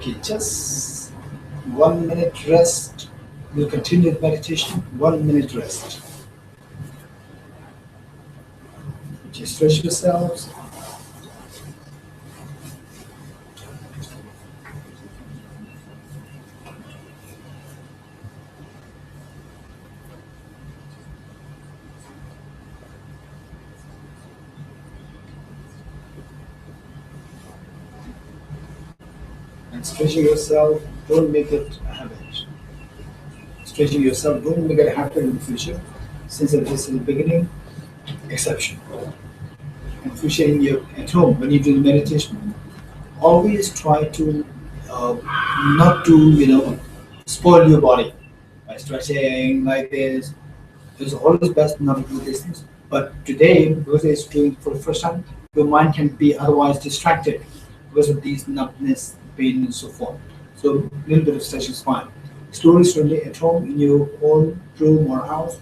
Speaker 3: Okay, just 1 minute rest. We'll continue the meditation. 1 minute rest. Just stretch yourselves. And stretching yourself, don't make it a habit. Stretching yourself, don't make it a habit in the future. Since it is in the beginning, exception. And future at home, when you do the meditation, always try to not to spoil your body by stretching like this. It's always best not to do these things. But today, because it's doing for the first time, your mind can be otherwise distracted because of these numbness, pain, and so forth. So a little bit of stretching is fine. Slowly at home, in your own room or house,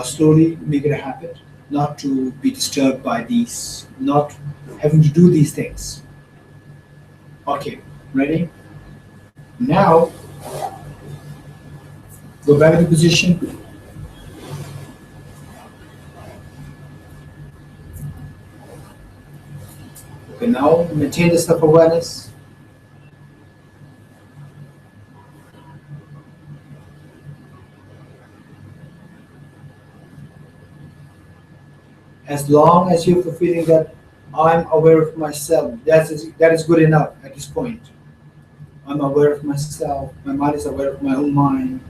Speaker 3: slowly make it a habit not to be disturbed by these, not having to do these things. Okay, ready? Now, go back to position. Okay, now maintain the self-awareness. As long as you're feeling that I'm aware of myself, that is good enough at this point. I'm aware of myself, my mind is aware of my own mind.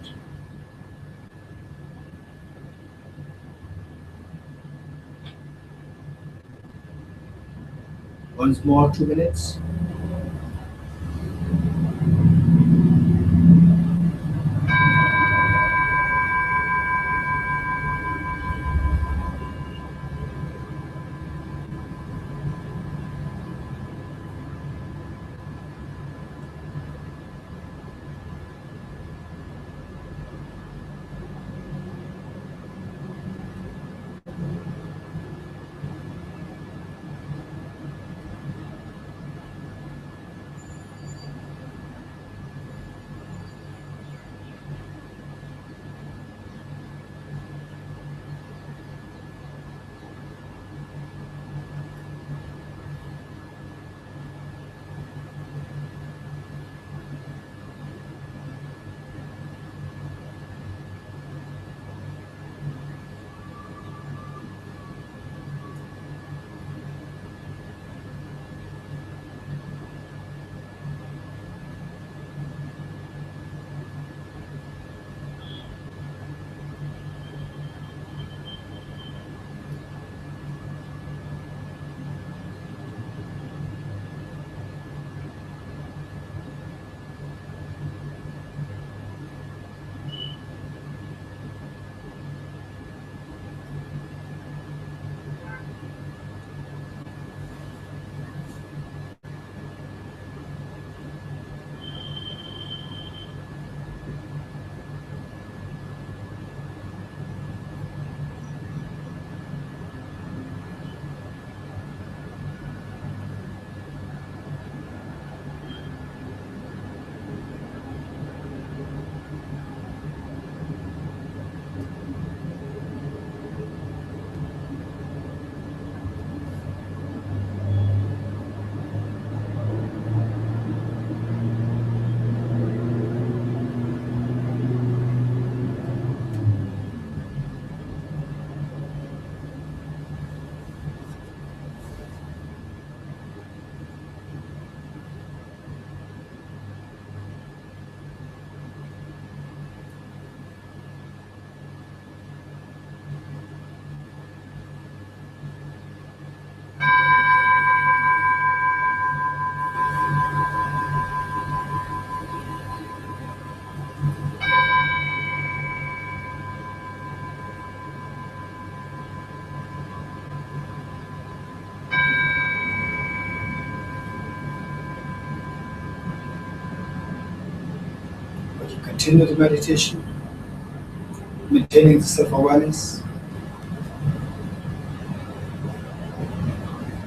Speaker 3: Once more, 2 minutes. Continue the meditation, maintaining the self-awareness,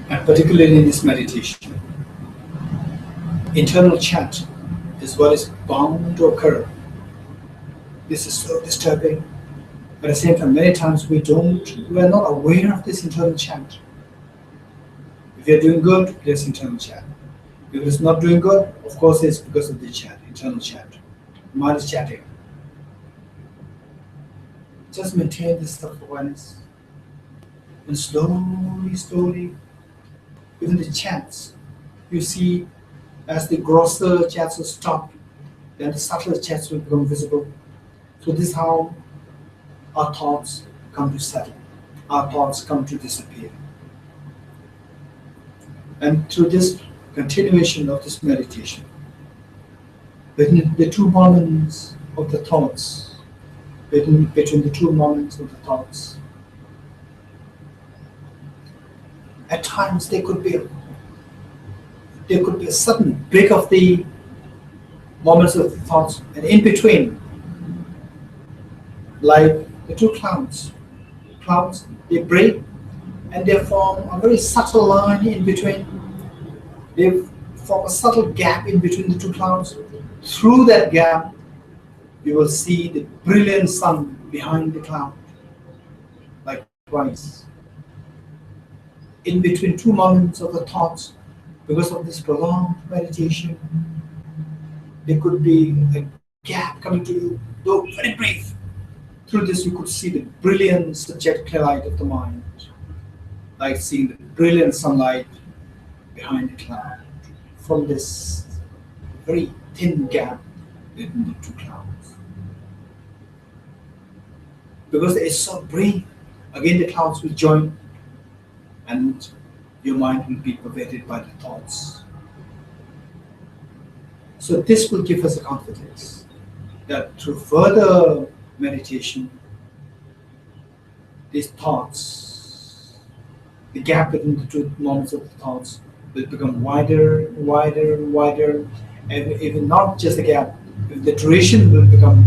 Speaker 3: and particularly in this meditation, internal chat is what is bound to occur. This is so disturbing. But at the same time, many times we are not aware of this internal chant. If you're doing good, there's internal chant. If it's not doing good, of course it's because of the chant, internal chant. The mind is chatting. Just maintain this self-awareness. And slowly, slowly, even the chants, you see, as the grosser chants will stop, then the subtler chants will become visible. So this is how our thoughts come to settle. Our thoughts come to disappear. And through this continuation of this meditation, between the two moments of the thoughts, between the two moments of the thoughts, at times there could be a sudden break of the moments of the thoughts, and in between, like the two clouds, they break and they form a very subtle line in between. They form a subtle gap in between the two clouds. Through that gap, you will see the brilliant sun behind the cloud. Likewise, in between two moments of the thoughts, because of this prolonged meditation, there could be a gap coming to you, though very brief. Through this, you could see the brilliant subject light of the mind, like seeing the brilliant sunlight behind the cloud from this very thin gap between the two clouds. Because it's so brief, again the clouds will join and your mind will be pervaded by the thoughts. So this will give us a confidence that through further meditation, these thoughts, the gap between the two moments of the thoughts will become wider, wider, wider, and even not just the gap, the duration will become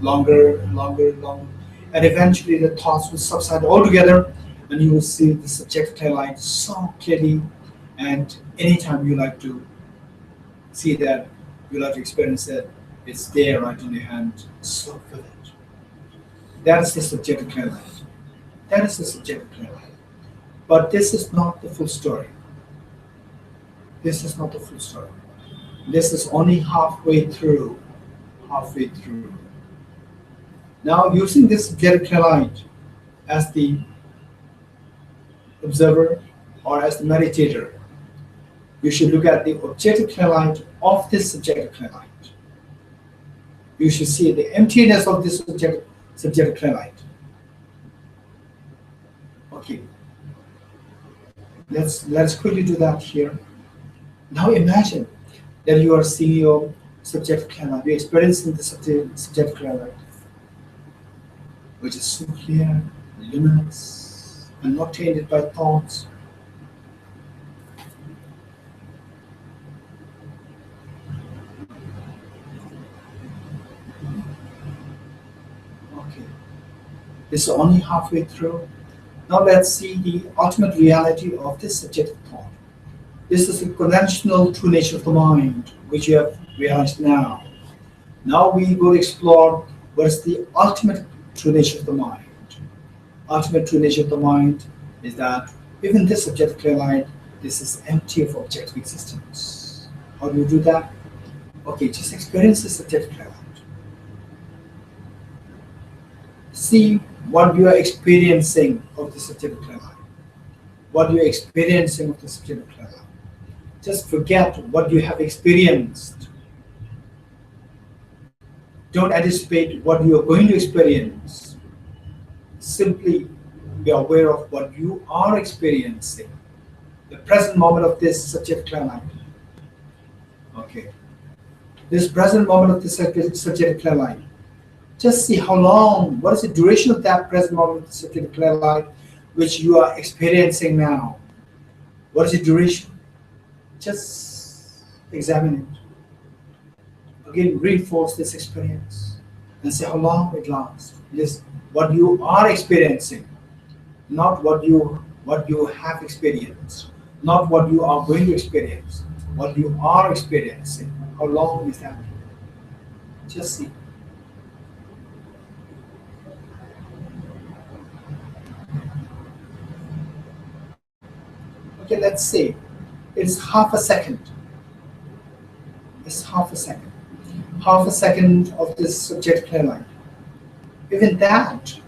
Speaker 3: longer, longer, longer, and eventually the thoughts will subside altogether, and you will see the subjective light so clearly. And anytime you like to see that, you like to experience that, it's there right in your hand, so vivid. That is the subjective clear light. That is the subjective clear light. But this is not the full story. This is not the full story. This is only halfway through. Halfway through. Now, using this subjective clear light as the observer or as the meditator, you should look at the objective clear light of this subjective clear light. You should see the emptiness of this subjective clear light. Okay. Let's quickly do that here. Now imagine that you are seeing your subjective clear light. You're experiencing the subjective clear light, which is so clear, luminous, and not tainted by thoughts. Okay. This is only halfway through. Now let's see the ultimate reality of this subjective thought. This is the conventional true nature of the mind, which you have realized now. Now we go to explore what is the ultimate true nature of the mind. Ultimate true nature of the mind is that even this subjective clear light, this is empty of objective existence. How do you do that? Okay, just experience the subjective clear light. See what you are experiencing of the subjective clear light. What you are experiencing of the subjective clear light. Just forget what you have experienced. Don't anticipate what you are going to experience. Simply be aware of what you are experiencing. The present moment of this subjective clear light. Okay. This present moment of this subjective clear light. Just see how long, what is the duration of that present moment of the subjective clear light which you are experiencing now? What is the duration? Just examine it. Again, reinforce this experience and see how long it lasts. This what you are experiencing, not what you have experienced, not what you are going to experience, what you are experiencing. How long is that? Just see. Okay, let's say it's half a second. It's half a second. Half a second of this subject clear light. Even that,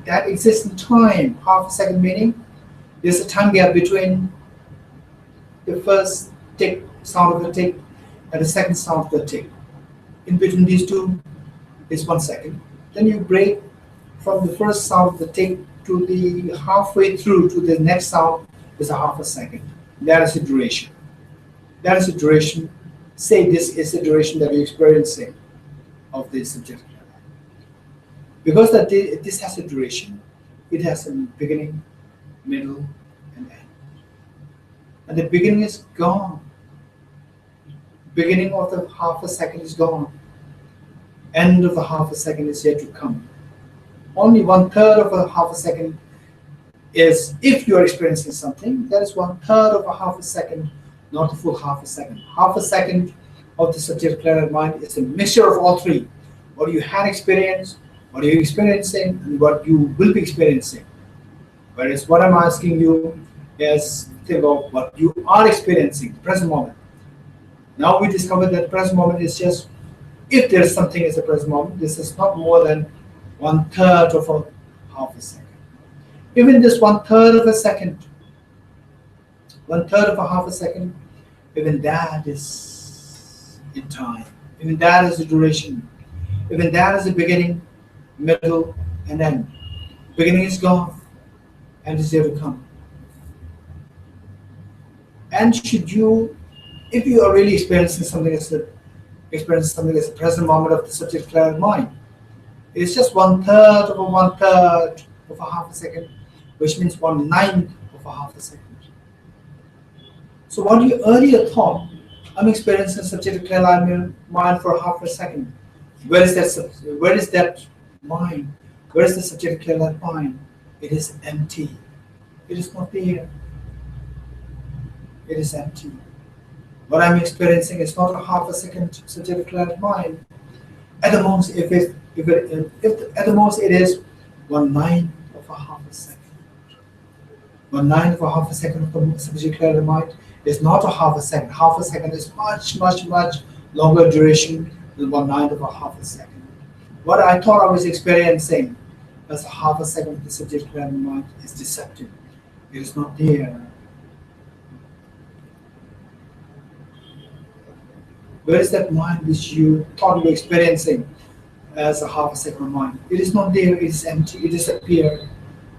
Speaker 3: that exists in time. Half a second meaning there's a time gap between the first tick, sound of the tick, and the second sound of the tick. In between these two is 1 second. Then you break from the first sound of the tick to the halfway through to the next sound is a half a second. That is the duration. That is the duration. Say this is the duration that you're experiencing of this subject. Because that this has a duration, it has a beginning, middle, and end. And the beginning is gone. Beginning of the half a second is gone. End of the half a second is yet to come. Only 1/3 of a half a second is, if you are experiencing something, that is 1/3 of a half a second, not the full half a second. Half a second of the subject clear mind is a mixture of all three. What you had experienced, what you're experiencing, and what you will be experiencing. Whereas what I'm asking you is think of what you are experiencing, present moment. Now we discovered that present moment is just, if there is something as a present moment, this is not more than 1/3 of a half a second. Even this 1/3 of a second, 1/3 of a half a second, even that is in time. Even that is the duration. Even that is the beginning, middle, and end. Beginning is gone, and is yet to come. And should you, if you are really experiencing something as a present moment of the subject clear mind, it's just 1/3 of a 1/3 of a half a second, which means 1/9 of a half a second. So what you earlier thought, I'm experiencing subject clear mind for half a second. Where is that mind? Where is the subject clear mind? It is empty. It is not there. It is empty. What I'm experiencing is not a half a second subject clear mind. At the most, if at the most it is 1/9 of a half a second. 1/9 of a half a second of the subject clear mind is not a half a second. Half a second is much longer duration than 1/9 of a half a second. What I thought I was experiencing as a half a second of the subject clear mind is deceptive. It is not there. Where is that mind which you thought you were experiencing as a half a second mind? It is not there, it is empty, it disappeared.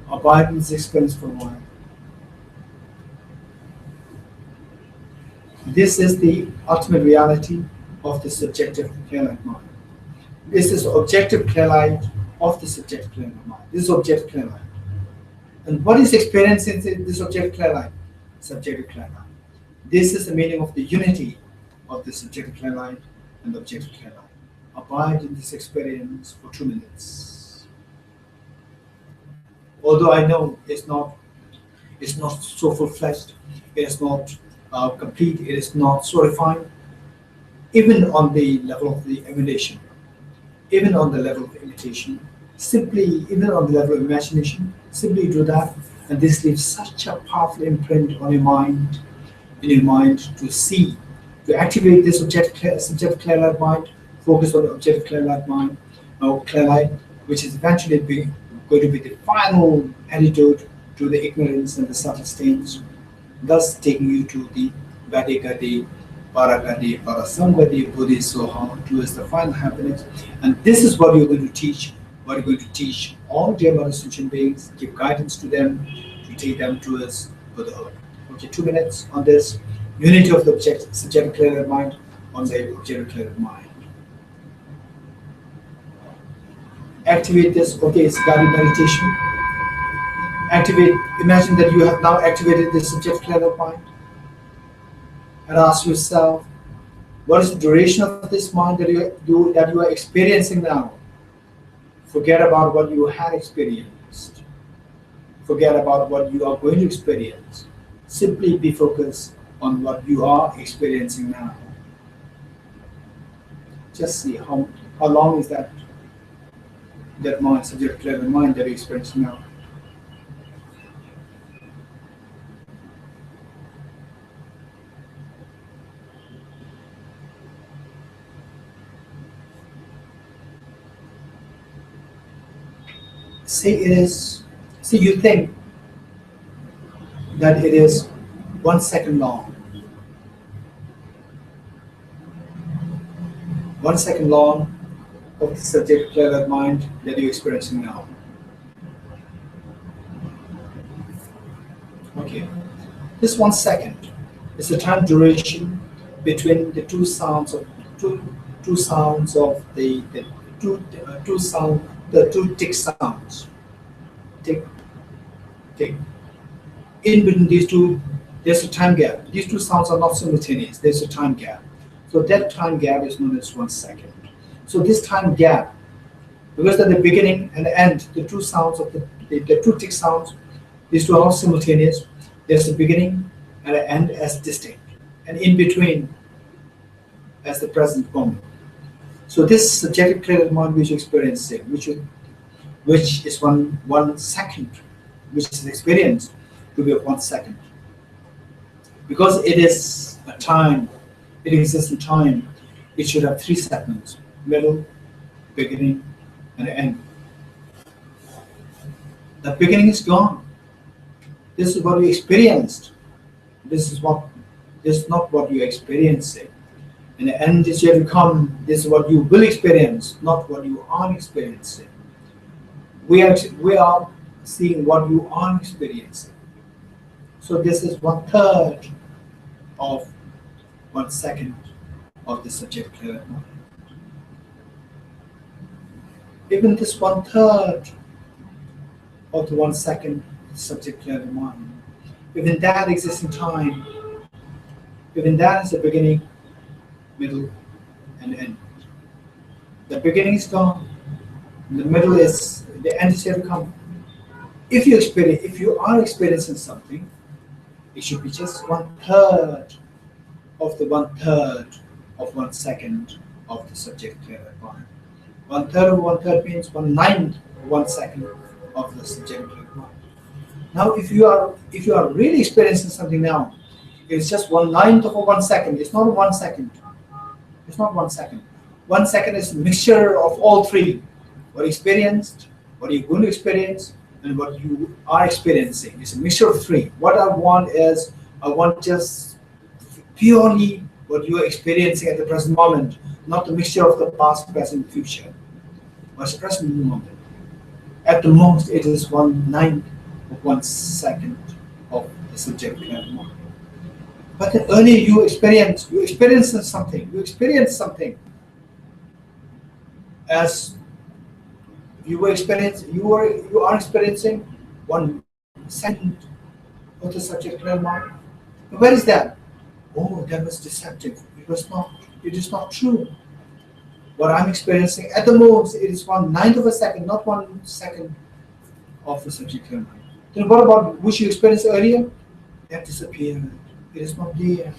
Speaker 3: Abide in this experience for a while. This is the ultimate reality of the subjective clear light mind. This is objective clear light of the subjective clear light mind. This is objective clear light. And what is experiencing this objective clear light? Subjective clear light. This is the meaning of the unity of the subjective clear light and the objective clear light. Abide in this experience for 2 minutes. Although I know it's not so full-fledged, it is not complete, it is not so refined, even on the level of the emulation, even on the level of imitation, simply, even on the level of imagination, simply do that, and this leaves such a powerful imprint on your mind, in your mind to see, to activate this subjective clear light mind, focus on the objective clear light mind, clear light, which is eventually going to be the final antidote to the ignorance and the subtle stains, thus taking you to the Gadi, Paragadi, Parasangadi, Buddhi Soha, towards the final happiness. And this is what you're going to teach. What you're going to teach all dear Mother sentient beings, give guidance to them, to take them towards Buddhahood. Okay, 2 minutes on this. Unity of the subjective clear light mind on the objective clear light mind. Activate this, okay, it's guided meditation. Activate, imagine that you have now activated the subjective clear light mind. And ask yourself, what is the duration of this mind that you are experiencing now? Forget about what you had experienced. Forget about what you are going to experience. Simply be focused on what you are experiencing now. Just see how long is that mind, subject level mind that you experience now. See, you think that it is 1 second long. 1 second long of the subject level mind that you're experiencing now. Okay, this 1 second is the time duration between the two sounds of the two tick sounds. Tick, tick. In between these two, there's a time gap. These two sounds are not simultaneous. There's a time gap. So that time gap is known as 1 second. So this time gap, because at the beginning and the end, the two sounds of the two tick sounds, these two are not simultaneous. There's the beginning and the end as distinct, and in between as the present moment. So this subjective created mind which you're experiencing, which is 1 second, which is experienced to be of 1 second. Because it is a time, it exists in time, it should have 3 segments: middle, beginning, and end. The beginning is gone. This is what you experienced. This is not what you're experiencing. And the end is yet to come. This is what you will experience, not what you are experiencing. We are seeing what you are experiencing. So this is 1/3 of 1 second of the subject clear mind. Even this 1/3 of the 1 second subject clear mind, even that exists in time. Even that is the beginning, middle, and end. The beginning is gone. The middle is, the end is yet to come. If you are experiencing something, it should be just 1/3 of the 1/3 of 1 second of the subject clear mind. 1/3 of 1/3 means 1/9 of 1 second of the subject clear mind. Now, if you are really experiencing something now, it's just 1/9 of 1 second. It's not 1 second. It's not 1 second. 1 second is a mixture of all three: what you experienced, what you're going to experience, and what you are experiencing. It's a mixture of three. What I want just purely what you are experiencing at the present moment, not the mixture of the past, present, future. But it's present moment. At the most, it is 1/9 of 1 second of the subject moment. But then earlier you experienced something as you are experiencing 1 second of the subject mind. Where is that? Oh, that was deceptive. It is not true. What I'm experiencing at the most, it is 1/9 of a second, not 1 second of the subject mind. Then what about which you experienced earlier? That disappeared. It is not there.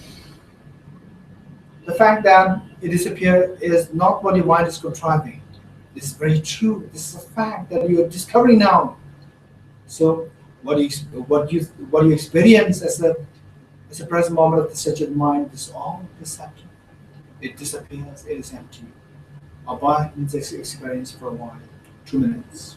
Speaker 3: The fact that it disappeared is not what your mind is contriving. This is very true. This is a fact that you are discovering now. So what you experience as a present moment of the subject mind is all deception. It disappears. It is empty. Abide means experience for a while, 2 minutes.